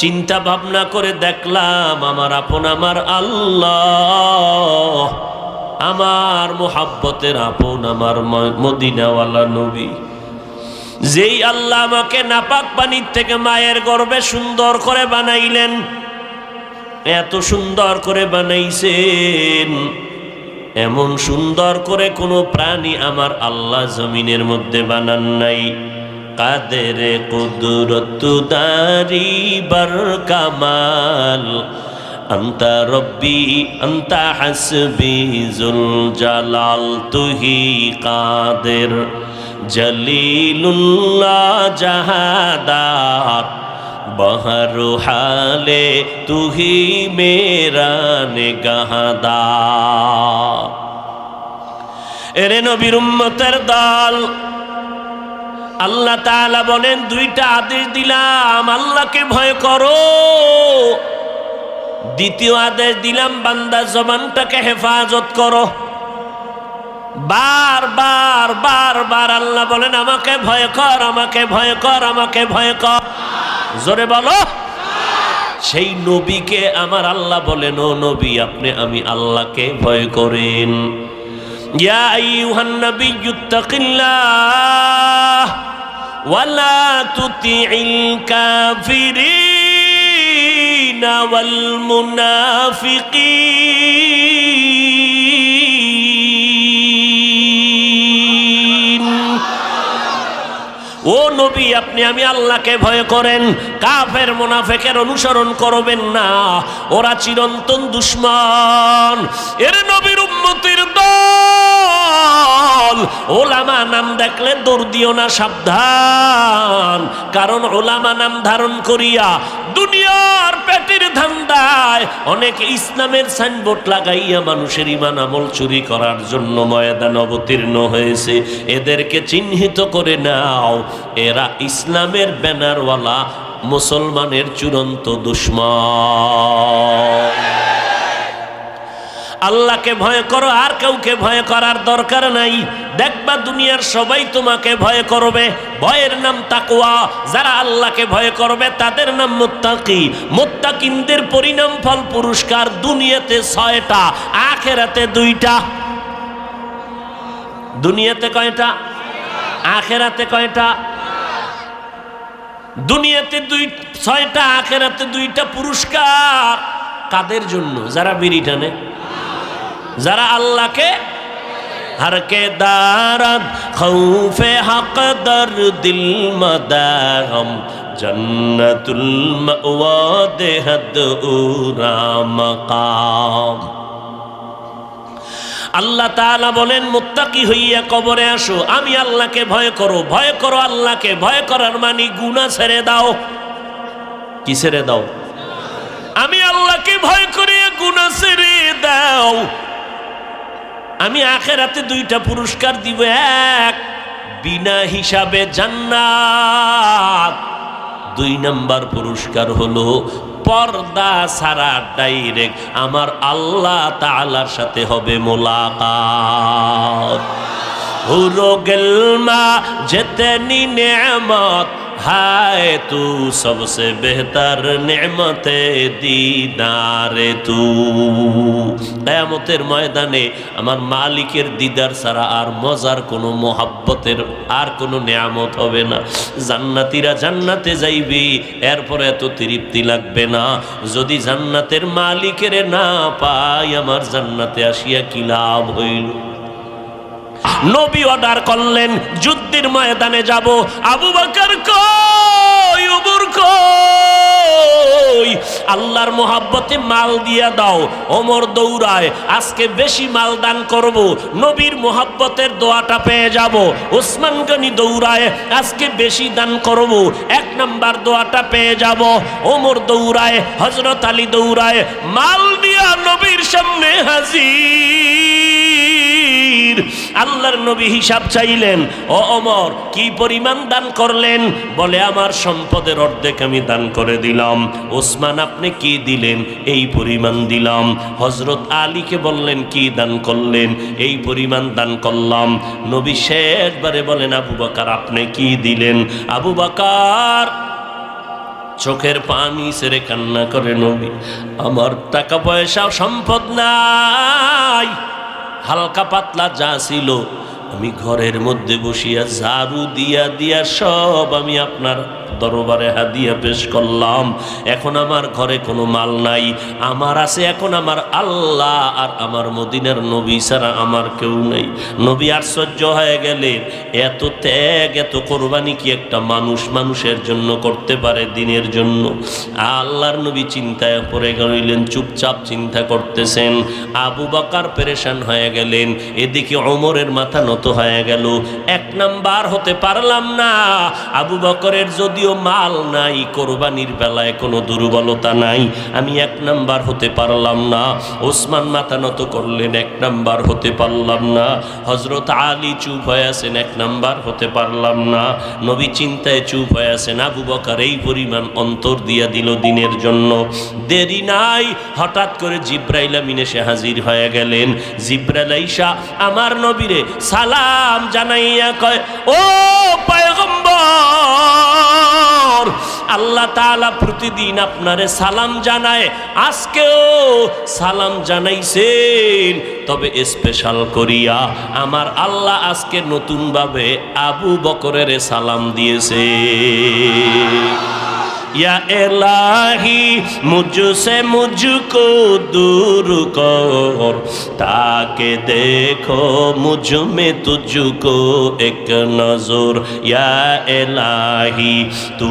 চিন্তা ভাবনা করে দেখলাম আমার আপন আমার আল্লাহ আমার মোহাব্বতের আপন আমার মদিনাওয়ালা নবী যেই আল্লাহ আমাকে নাপাক পানির থেকে মায়ের গর্ভে সুন্দর করে বানাইলেন এত সুন্দর করে বানাইছেন এমন সুন্দর করে কোনো প্রাণী আমার আল্লাহ জমিনের মধ্যে বানান নাই কাদের কুদরত দারি বার কামাল আন্তা রব্বি আন্তা হাসবি জুল জালাল তুহি কাদের জলিলুল্লাহ জাহাদার বহর হালে তুহি মেরা নিগাহদার এরে নবীর উম্মতের দল আল্লাহ তাআলা বলেন দুইটা আদেশ দিলাম আল্লাহকে ভয় করো দ্বিতীয় আদেশ দিলাম বান্দা জবানটাকে হেফাজত করো বারবার বারবার আল্লাহ বলেন আমাকে ভয় কর আমাকে ভয় কর আমাকে ভয় কর জোরে বলো সেই নবীকে আমার আল্লাহ বলেন ও নবী আপনি আমি আল্লাহকে ভয় করেন ইয়া আইয়ুহান নাবিয়্যুত্তাকিল্লাহ ওয়ালা তুতিইল কাফিরিনা ওয়াল মুনাফিকিন ও নবী আপনি আমি আল্লাহকে ভয় করেন কাফের মুনাফিকের অনুসরণ করবেন না ওরা চিরন্তন দুশমন এর নবীর উম্মতের দল ওলামা নাম দেখলে দৌড় দিও না সাবধান কারণ ওলামা নাম ধারণ করিয়া দুনিয়ার পেটের ধান্দায় অনেক ইসলামের সাইনবোর্ড লাগাইয়া মানুষের ঈমান আমল চুরি করার জন্য ময়দান অবতীর্ণ হয়েছে এদেরকে চিহ্নিত করে নাও এরা ইসলামের ব্যানারওয়ালা মুসলমানের চূড়ান্ত দুশমন আল্লাহকে ভয় করো আর কাউকে ভয় করার দরকার নাই দেখবা দুনিয়ার সবাই তোমাকে ভয় করবে ভয়ের নাম তাকওয়া যারা আল্লাহকে ভয় করবে তাদের নাম মুত্তাকি মুত্তাকিনদের পরিণাম ফল পুরস্কার দুনিয়াতে 6টা আখিরাতে 2টা দুনিয়াতে কয়টা আখিরাতে কয়টা দুনিয়াতে 6টা আখিরাতে 2টা পুরস্কার কাদের জন্য যারা বিড়ি টানে যারা আল্লাহকে हर के दारद खौफे हक दर दिल मदागम জান্নাতুল মাওয়া দেহাদ উরা মাকাম। আল্লাহ তাআলা বলেন মুত্তাকি হইয়া কবরে আসো, আমি আল্লাহকে ভয় করো, ভয় করো আল্লাহকে। ভয় করার মানে গুনাহ ছেড়ে দাও। কি ছেড়ে দাও? আমি আল্লাহকে ভয় করিয়া গুনাহ ছেড়ে দাও। আমি আখিরাতে দুইটা পুরস্কার দিব, এক বিনা হিসাবে জান্নাত, 2 নাম্বার পুরস্কার হলো পর্দা ছাড়া ডাইরেক্ট আমার আল্লাহ তাআলার সাথে হবে মোলাকাত। হুরো গেলমা যেতনি নেমত হায় তু সবসে বেহতর নেমতে দিদারে তু। কিয়ামতের ময়দানে আমার মালিকের দিদার ছাড়া আর মজার কোনো মোহাব্বতের আর কোনো নেয়ামত হবে না। জান্নাতীরা জান্নাতে যাইবি, এরপরে এত তৃপ্তি লাগবে না। যদি জান্নাতের মালিকের না পাই আমার জান্নাতে আসিয়া কি লাভ হইল? নবী অর্ডার করলেন যুদ্ধের ময়দানে যাব। আবু বকর কই, ওমর কই? আল্লাহর মোহাব্বতে মাল দিয়া দাও। ওমর দৌড়ায়, আজকে বেশি মাল দান করব, নবীর মোহাব্বতের দোয়াটা পেয়ে যাব। ওসমান গনি দৌড়ায়, আজকে বেশি দান করব, 1 নাম্বার দোয়াটা পেয়ে যাব। ওমর দৌড়ায়, হযরত আলী দৌড়ায়, মাল দিয়া নবীর সামনে হাজির। আল্লাহর নবী হিসাব চাইলেন, ও ওমর কি পরিমাণ দান করলেন? বলে আমার সম্পদের অর্ধেক আমি দান করে দিলাম। ওসমান আপনি কি দিলেন? এই পরিমাণ দিলাম। হযরত আলীকে বললেন কি দান করলেন? এই পরিমাণ দান করলাম। নবী শেষবারে বলেন আবু বকর আপনি কি দিলেন? আবু বকর চোখের পানি ছেড়ে কান্না করে, নবী আমার টাকা পয়সা সম্পদ নাই, হালকা পাতলা যা ছিল আমি ঘরের মধ্যে বসিয়া ঝাড়ু দিয়া দিয়া সব আমি আপনার দরবারে হাদিয়া পেশ করলাম। এখন আমার ঘরে কোনো মাল নাই, আমার আছে এখন আমার আল্লাহ আর আমার মদিনার নবী ছাড়া আমার কেউ নাই। নবী আশ্চর্য হয়ে গেলেন, এত ত্যাগ এত কোরবানি কি একটা মানুষ মানুষের জন্য করতে পারে, দিনের জন্য? আল্লাহর নবী চিন্তায় পড়ে গেলেন, চুপচাপ চিন্তা করতেছেন। আবু বকর পেরেশান হয়ে গেলেন, এদিকে ওমরের মাথা নত হয়ে গেল। 1 নাম্বার হতে পারলাম না। আবু বকরের যদিও মাল নাই, কোরবানির বেলায় কোনো দুর্বলতা নাই, আমি 1 নাম্বার হতে পারলাম না। ওসমান মাথা নত করলেন, 1 নাম্বার হতে পারলাম না। হযরত আলী চুপ হয়ে আছেন, 1 নাম্বার হতে পারলাম না। নবী চিন্তায় চুপ হয়ে আছেন। আবু বকর এই পরিমাণ অন্তর দিয়া দিল দিনের জন্য। দেরি নাই, হঠাৎ করে জিব্রাইল আমিন এসে হাজির হয়ে গেলেন। জিব্রাইল আইসা আমার নবীরে সালাম জানাইয়া কয়, ও পয়গম্বর, আল্লাহ তাআলা প্রতিদিন আপনারে সালাম জানায়, আজকেও সালাম জানাইছেন, তবে স্পেশাল করিয়া আমার আল্লাহ আজকে নতুনভাবে আবু বকরের সালাম দিয়েছে। या इलाही मुझसे मुझको दूर कर, ताकि देखो मुझ में तुझको एक नजर। या इलाही तू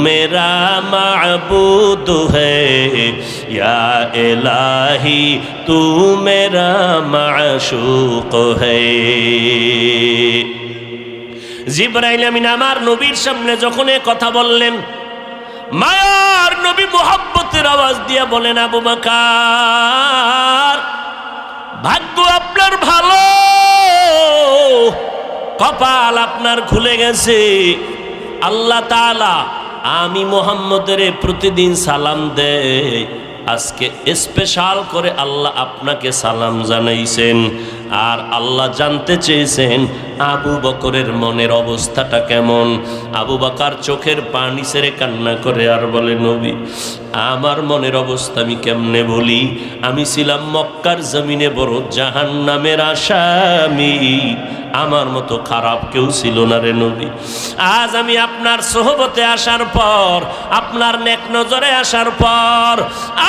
मेरा माबूद है, या इलाही तू मेरा माशूक है। জিবরাইল আমিন আমার নবীর সামনে যখন এই কথা বললেন, মায়ার নবী মুহাব্বতের আওয়াজ দিয়া বলেন, আবু বকর ভাগ্য আপনার ভালো, কপাল আপনার খুলে গেছে। আল্লাহ তাআলা আমি মুহাম্মদের প্রতিদিন সালাম দেয়, আজকে স্পেশাল করে আল্লাহ আপনাকে সালাম জানাইছেন। আর আল্লাহ জানতে চেয়েছেন আবু বকরের মনের অবস্থাটা কেমন। আবু বকর চোখের পানি ছেড়ে কান্না করে আর বলে, নবী আমার মনের অবস্থা আমি কেমনে বলি? আমি ছিলাম মক্কার জমিনে বড় জাহান্নামের আসামি, আমার মতো খারাপ কেউ ছিল না রে নবী। আজ আমি আপনার সোহবতে আসার পর, আপনার নেক নজরে আসার পর,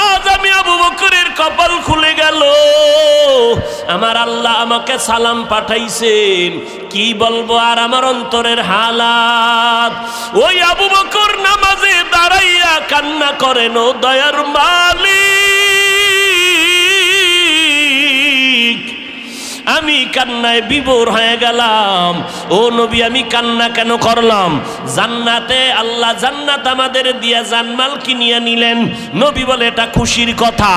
আজ আমি আবু বকরের কপাল খুলে গেল। আমার আল্লাহ আল্লাহ আমাকে সালাম পাঠাইছেন, কি বলবো আর আমার অন্তরের হালাত। ওই আবু বকর নামাজে দাঁড়াইয়া কান্না করেন, ও দয়ার মালিক, আমি কান্নায় বিভোর হয়ে গেলাম। ও নবী, আমি কান্না কেন করলাম? জান্নাতে আল্লাহ জান্নাত আমাদের দিয়া জানমাল কিনিয়ে নিলেন। নবী বলে এটা খুশির কথা,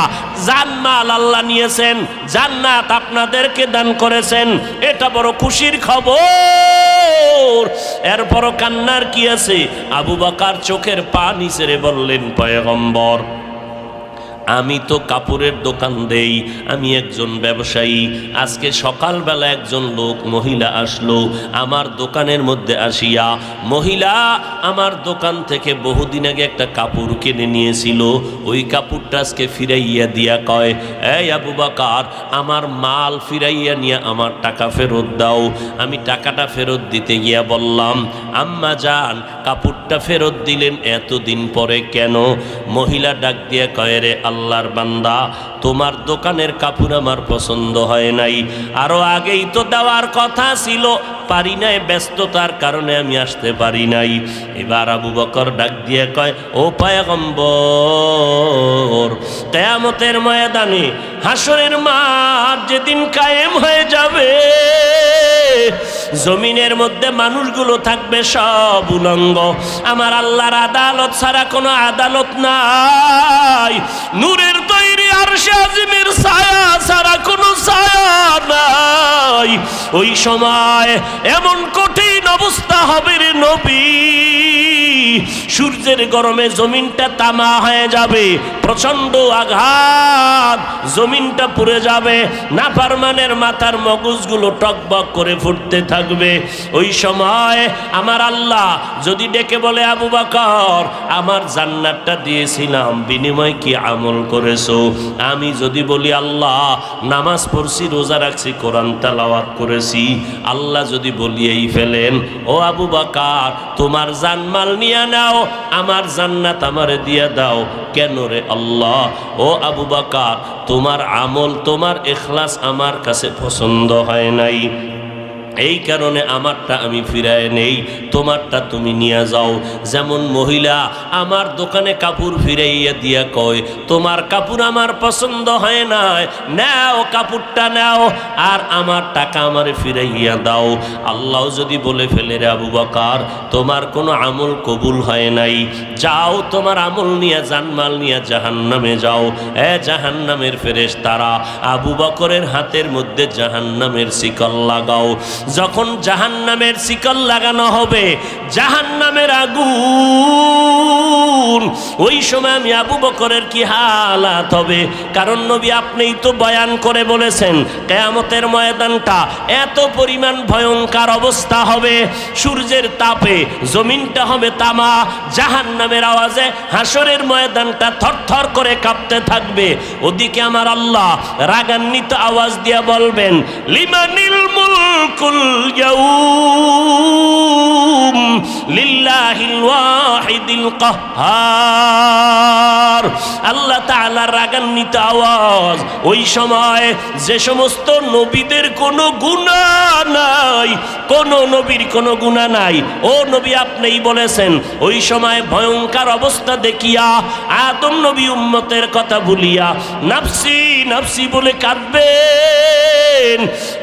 জানমাল আল্লাহ নিয়েছেন, জান্নাত আপনাদেরকে দান করেছেন, এটা বড় খুশির খবর। এরপরও কান্নার কি আছে? আবু বকর চোখের পানি ছেড়ে বললেন, পয়গম্বর, আমি তো কাপড়ের দোকান দেই, আমি একজন ব্যবসায়ী। আজকে সকালবেলা একজন লোক মহিলা আসলো আমার দোকানের মধ্যে আসিয়া। মহিলা আমার দোকান থেকে বহুদিন আগে একটা কাপড় কিনে নিয়েছিল, ওই কাপড়টা আজকে ফিরাইয়া দিয়া কয়, এই আবু বকর, আমার মাল ফিরাইয়া নিয়ে আমার টাকা ফেরত দাও। আমি টাকাটা ফেরত দিতে গিয়া বললাম, আম্মা জান, কাপড়টা ফেরত দিলেন এতদিন পরে কেন? মহিলা ডাক দিয়ে কয়, রে আল্লাহর বান্দা, তোমার দোকানের কাপড় আমার পছন্দ হয় নাই, আরো আগেই তো দেওয়ার কথা ছিল, পারি নাই, ব্যস্ততার কারণে আমি আসতে পারি নাই। এবার আবু বকর ডাক দিয়ে কয়, ও পয়গম্বর, কিয়ামতের ময়দানে হাসরের মাঠ যেদিন কায়েম হয়ে যাবে, জমিনের মধ্যে মানুষগুলো থাকবে সব উলঙ্গ, আমার আল্লাহর আদালত ছাড়া কোনো আদালত নাই, নূরের তৈরি আরশে আজিমের ছায়া ছাড়া কোনো ছায়া নাই। ওই সময় এমন কঠিন অবস্থা হবে রে নবী, সূর্যের গরমে জমিনটা তামা হয়ে যাবে, প্রচন্ড আঘাত, জমিনটা পুড়ে যাবে, নাফরমানের মাথার মগজগুলো টকবক করে ফুটতে থাকবে। ওই সময় আমার আল্লাহ যদি ডেকে বলে, আবু বকর, আমার জান্নাতটা দিয়েছিলাম, বিনিময় কি আমল করেছো? আমি যদি বলি, আল্লাহ নামাজ পড়ছি, রোজা রাখছি, কোরআন তেলাওয়াত করেছি, আল্লাহ যদি বলিয়েই ফেলেন, ও আবু বকর, তোমার জানমাল নিয়ে নাও, আমার জান্নাত আমারে দিয়ে দাও, কেন রে আল্লাহ? ও আবু বকর, তোমার আমল, তোমার ইখলাস আমার কাছে পছন্দ হয় নাই, এই কারণে আমারটা আমি ফিরায় নেই, তোমারটা তুমি নিয়ে যাও। যেমন মহিলা আমার দোকানে কাপড় ফিরাইয়া দিয়া কয়, তোমার কাপড় আমার পছন্দ হয় নাই, নাও কাপড়টা নাও, আর আমার টাকা আমারে ফিরাইয়া দাও। আল্লাহ যদি বলে ফেলে, রে আবু বকর, তোমার কোনো আমল কবুল হয় নাই, যাও তোমার আমল নিয়ে, জানমাল নিয়ে জাহান্নামে যাও। জাহান্নামের ফেরেশতারা আবু বকরের হাতের মধ্যে জাহান্নামের শিকল লাগাও। যখন জাহান্নামের শিকল লাগানো হবে, জাহান্নামের আগুন, ওই সময় আমি আবু বকরের কি হালাত হবে? কারণ নবী আপনিই তো বয়ান করে বলেছেন, কিয়ামতের ময়দানটা এত পরিমাণ ভয়ঙ্কর অবস্থা হবে, সূর্যের তাপে জমিনটা হবে তামা, জাহান্নামের আওয়াজে হাসরের ময়দানটা থরথর করে কাঁপতে থাকবে। ওদিকে আমার আল্লাহ রাগান্বিত আওয়াজ দিয়ে বলবেন, লিমানিল মুলকুল ইয়াউম লিল্লাহিল ওয়াহিদিল কাহ্হার। আল্লাহ তাআলার রাগান্বিত আওয়াজ। ওই সময় যে সমস্ত নবীদের কোনো গুনাহ নাই, কোনো নবীর কোনো গুনাহ নাই, ও নবী আপনিই বলেছেন, ওই সময় ভয়ঙ্কর অবস্থা দেখিয়া আদম নবী উম্মতের কথা ভুলিয়া নাফসি নাফসি বলে কাঁদবেন,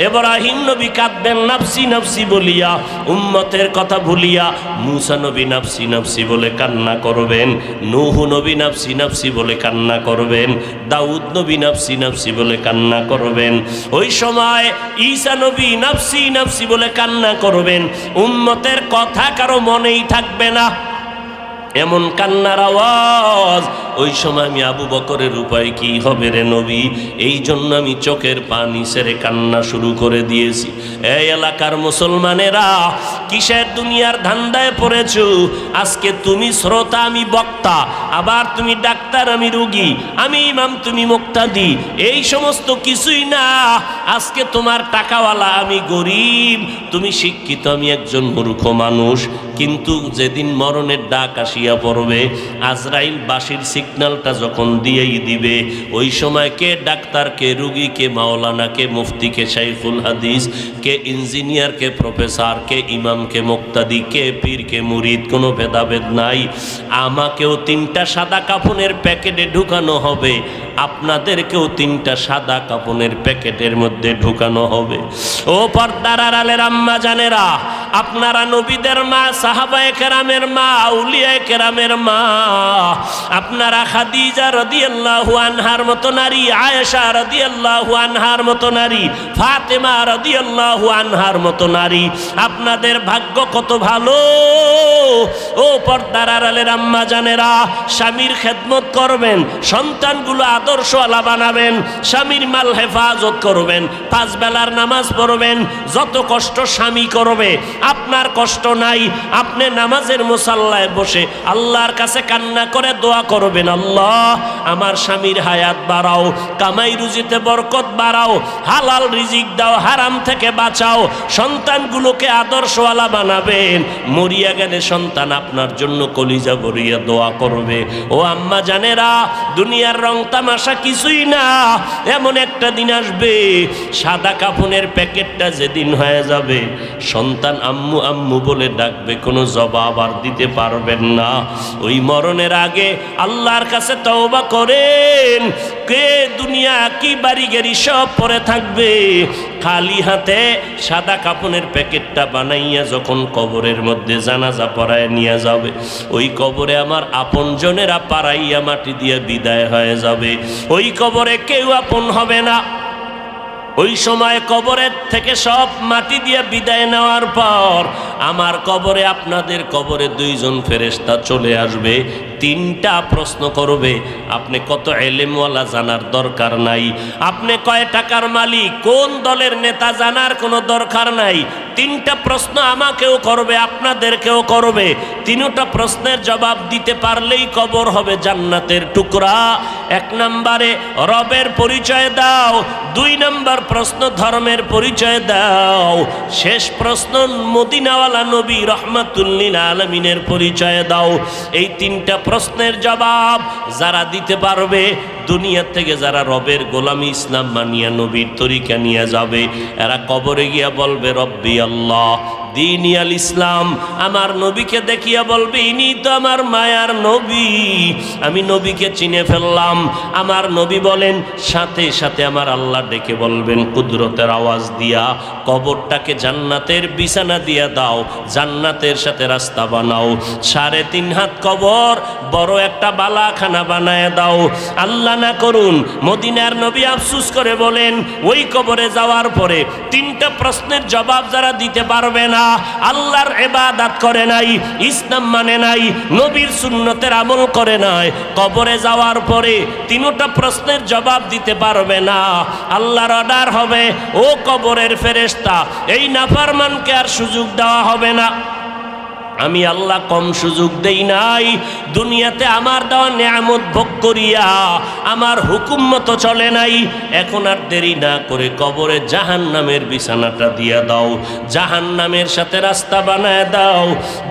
ইব্রাহিম নবী কাঁদবেন নাফসি নাফসি বলিয়া, উম্মতের কথা ভুলিয়া মূসা নবী নাফসি নাফসি বলে কান্না করবেন, নূহ নবী নাফসি নাফসি বলে কান্না করবেন, দাউদ নবী নাফসি নাফসি বলে কান্না করবেন। ওই সময় ঈসা নবী নাফসি নাফসি বলে কান্না করবেন, উম্মতের কথা কারো মনেই থাকবে না, এমন কান্নার আওয়াজ। ওই সময় আমি আবু বকরের উপায় কি হবে রে নবী? এই জন্য আমি চোখের পানি ছেড়ে কান্না শুরু করে দিয়েছি। এই এলাকার মুসলমানেরা, কিসের দুনিয়ার ধান্দায় পড়েছো? আজকে তুমি শ্রোতা, আমি বক্তা, আবার তুমি ডাক্তার, আমি রোগী, আমি ইমাম, তুমি মুক্তাদি, এই সমস্ত কিছুই না। আজকে তোমার টাকাওয়ালা, আমি গরিব, তুমি শিক্ষিত, আমি একজন মূর্খ মানুষ। কিন্তু যেদিন মরণের ডাক আসিয়া পড়বে, আজরাইল বাঁশির সিগন্যালটা যখন দিয়েই দিবে, ওই সময় কে ডাক্তার, কে রুগী, কে মাওলানা, কে মুফতি, কে শাইখুল হাদিস, কে ইঞ্জিনিয়ার, কে প্রফেসর, কে ইমাম, কে মুক্তাদি, কে পীর, কে মুরিদ, কোনো ভেদাভেদ নাই। আমাকেও 3টা সাদা কাফনের প্যাকেটে ঢুকানো হবে, আপনাদেরকেও 3টা সাদা কাফনের প্যাকেটের মধ্যে ঢুকানো হবে। ও পর্দার আড়ালের আম্মা জানেরা, আপনারা নবীদের মা, সাহাবায়ে কেরামের মা, আউলিয়ায়ে কেরামের মা, আপনারা খাদিজা রাদিয়াল্লাহু আনহার মতো নারী, আয়েশা রাদিয়াল্লাহু আনহার মতো নারী, ফাতেমা রাদিয়াল্লাহু আনহার মতো নারী, আপনাদের ভাগ্য কত ভালো। ও পর্দার আড়ালের আম্মা জানেরা, স্বামীর খেদমত করবেন, সন্তানগুলো আদর্শওয়ালা বানাবেন, স্বামীর মাল হেফাজত করবেন, 5 বেলার নামাজ পড়বেন। যত কষ্ট স্বামী করবে, আপনার কষ্ট নাই। আপনি নামাজের মুসাল্লায় বসে আল্লাহর কাছে কান্না করে দোয়া করবেন, আল্লাহ আমার স্বামীর হায়াত বাড়াও, কামাই রুজিতে বরকত বাড়াও, হালাল রিজিক দাও, হারাম থেকে বাঁচাও, সন্তানগুলোকে আদর্শওয়ালা বানাবেন। মরিয়া গেলে সন্তান আপনার জন্য কলিজা ভরিয়া দোয়া করবে। ও আম্মা জানেরা, দুনিয়ার রং তামাশা কিছুই না। এমন একটা দিন আসবে, সাদা কাফনের প্যাকেটটা যেদিন হয়ে যাবে, সন্তান আম্মু আম্মু বলে ডাকবে, কোনো জবাব আর দিতে পারবেন না। ওই মরণের আগে আল্লাহর কাছে তওবা করেন। কে দুনিয়া কি বাড়ি গাড়ি সব পরে থাকবে, খালি হাতে সাদা কাফনের প্যাকেটটা বানাইয়া যখন কবরের মধ্যে জানাজা পড়ায় নিয়ে যাবে, ওই কবরে আমার আপনজনেরা পাড়াইয়া মাটি দিয়ে বিদায় হয়ে যাবে। ওই কবরে কেউ আপন হবে না। ওই সময় কবরের থেকে সব মাটি দিয়ে বিদায় নেওয়ার পর আমার কবরে, আপনাদের কবরে 2 জন ফেরেশতা চলে আসবে। 3টা প্রশ্ন করবে। আপনি কত এলেমওয়ালা জানার দরকার নাই, আপনি কয় টাকার মালিক, কোন দলের নেতা জানার কোনো দরকার নাই। 3টা প্রশ্ন আমাকেও করবে, আপনাদেরকেও করবে। 3টা প্রশ্নের জবাব দিতে পারলেই কবর হবে জান্নাতের টুকরা। 1 নম্বরে রবের পরিচয় দাও, 2 নম্বর প্রশ্ন ধর্মের পরিচয় দাও, শেষ প্রশ্ন মদিনাওয়ালা নবী রহমাতুল লিল আলামিনের পরিচয় দাও। এই 3টা প্রশ্নের জবাব যারা দিতে পারবে, দুনিয়া থেকে যারা রবের গোলামি ইসলাম মানিয়া নবীর তরিকা নিয়ে যাবে, এরা কবরে গিয়া বলবে রব্বি আল্লাহ দীনি আল ইসলাম। আমার নবীকে দেখিয়া বলবে, ইনি তো আমার মায়ার নবী, আমি নবীকে চিনে ফেললাম। আমার নবী বলেন, সাথে সাথে আমার আল্লাহ ডেকে বলবেন কুদরতের আওয়াজ দিয়া, কবরটাকে জান্নাতের বিছানা দিয়া দাও, জান্নাতের সাথে রাস্তা বানাও। 3.5 হাত কবর বড় একটা বালাখানা বানায় দাও। আল্লাহ না করুন, মদিনার নবী আফসোস করে বলেন, ওই কবরে যাওয়ার পরে 3টা প্রশ্নের জবাব যারা দিতে পারবে না, আল্লাহর ইবাদত করে নাই, ইসলাম মানে নাই, নবীর সুন্নতের আমল করে নাই, কবরে যাওয়ার পরে 3টা প্রশ্নের জবাব দিতে পারবে না, আল্লাহর অর্ডার হবে, ও কবরের ফেরেশতা, এই নাফরমানকে আর সুযোগ দেওয়া হবে না। আমি আল্লাহ কম সুযোগ দেই নাই। দুনিয়াতে আমার দেওয়া নেয়ামত ভোগ করিয়া আমার হুকুম মতো চলে নাই। এখন আর দেরি না করে কবরে জাহান্নামের বিছানাটা দিয়া দাও, জাহান্নামের সাথে রাস্তা বানায় দাও,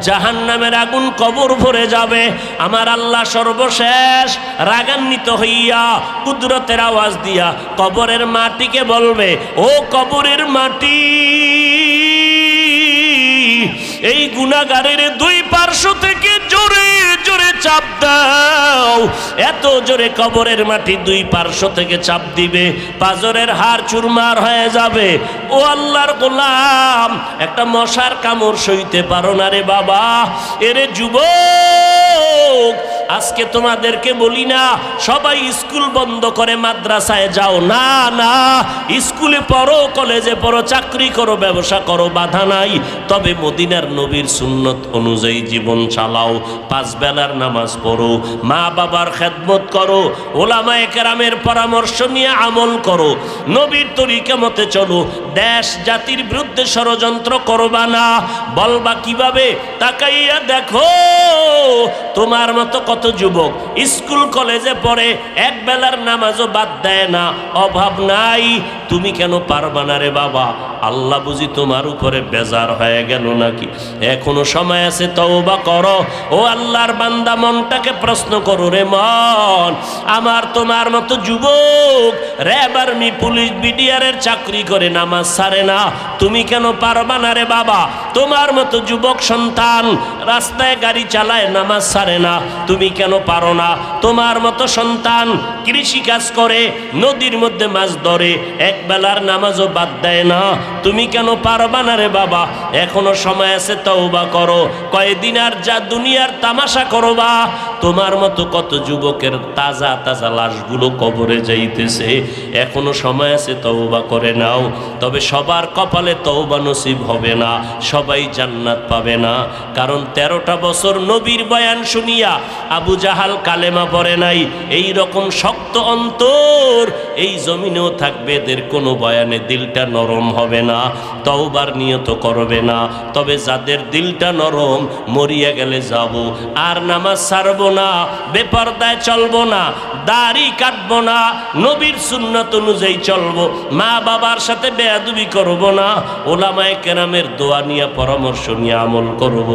জাহান্নামের আগুন কবর ভরে যাবে। আমার আল্লাহ সর্বশেষ রাগান্বিত হইয়া কুদরতের আওয়াজ দিয়া কবরের মাটিকে বলবে, ও কবরের মাটি, এই গুনাহগারের 2 পার্শ্ব থেকে জোরে জোরে চাপ দাও। এত জোরে কবরের মাটি 2 পার্শ্ব থেকে চাপ দিবে, পাজরের হাড় চুরমার হয়ে যাবে। ও আল্লাহর গোলাম, একটা মশার কামড় সইতে পারো না রে বাবা। এরে যুবক, আজকে তোমাদেরকে বলি না সবাই স্কুল বন্ধ করে মাদ্রাসায় যাও, না না, স্কুলে পড়ো, কলেজে পড়ো, চাকরি করো, ব্যবসা করো, বাধা নাই। তবে মদিনার নবীর সুন্নত অনুযায়ী জীবন চালাও, 5 বেলার নামাজ পড়ো, মা বাবার খেদমত করো, ওলামায়ে কেরামের পরামর্শ নিয়ে আমল করো, নবীর তরিকা মতে চলো। দেশ জাতির বিরুদ্ধে ষড়যন্ত্র করবা না। বলবা কিভাবে? তাকাইয়া দেখো তোমার মতো কত যুবক স্কুল কলেজে পড়ে, 1 বেলার নামাজও বাদ দেয় না, অভাব নাই, তুমি কেন পারবা না রে বাবা? আল্লাহ বুঝি তোমার উপরে বেজার হয়ে গেল নাকি? এখনো সময় আছে, তওবা করো। ও আল্লাহর বান্দা, মনটাকে প্রশ্ন করো রে মন। আমার তোমার মতো যুবক র্যাব, আর্মি, পুলিশ, বিডিআরের চাকরি করে নামাজ ছাড়ে না, তুমি কেন পারবা না রে বাবা? তোমার মতো যুবক সন্তান রাস্তায় গাড়ি চালায়, নামাজ ছাড়ে না, তুমি কেন পারো না? তোমার মতো সন্তান কৃষি কাজ করে, নদীর মধ্যে মাছ ধরে, এক বেলার নামাজও বাদ দেয় না, তুমি কেন পারবা না রে বাবা? এখনো সময় আছে, তওবা করো। কয়দিন আর যা দুনিয়ার তামাশা করবা? তোমার মতো কত যুবকের তাজা তাজা লাশগুলো কবরে যাইতেছে, এখনো সময় আছে, তওবা করে নাও। তবে সবার কপালে তওবা নসিব হবে না, সবাই জান্নাত পাবে না। কারণ 13টা বছর নবীর বয়ান শুনিয়া আবু জাহাল কালেমা পড়ে নাই। এই রকম শক্ত অন্তর এই জমিনেও থাকবে, এদের কোনো বয়ানে দিলটা নরম হবে না, তওবার নিয়ত করবে না। তবে যাদের দিলটা নরম, মরিয়া গেলে যাব, আর নামাজ ছাড়বো না, বেপরদায় চলবো না, দাড়ি কাটবো না, নবীর সুন্নাত অনুযায়ী চলবো, মা বাবার সাথে বেয়াদবি করবো না, ওলামায়ে কেরামের দোয়া নিয়ে, পরামর্শ নিয়ে আমল করব,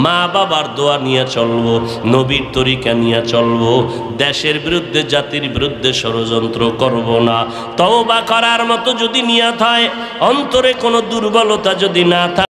মা বাবার দোয়া নিয়ে চলবো, নবীর তরিকা নিয়ে চলবো, দেশের বিরুদ্ধে, জাতির বিরুদ্ধে ষড়যন্ত্র করব না। তওবা করার মতো যদি নিয়ত হয়, অন্তরে কোনো দুর্বলতা যদি না থাকে,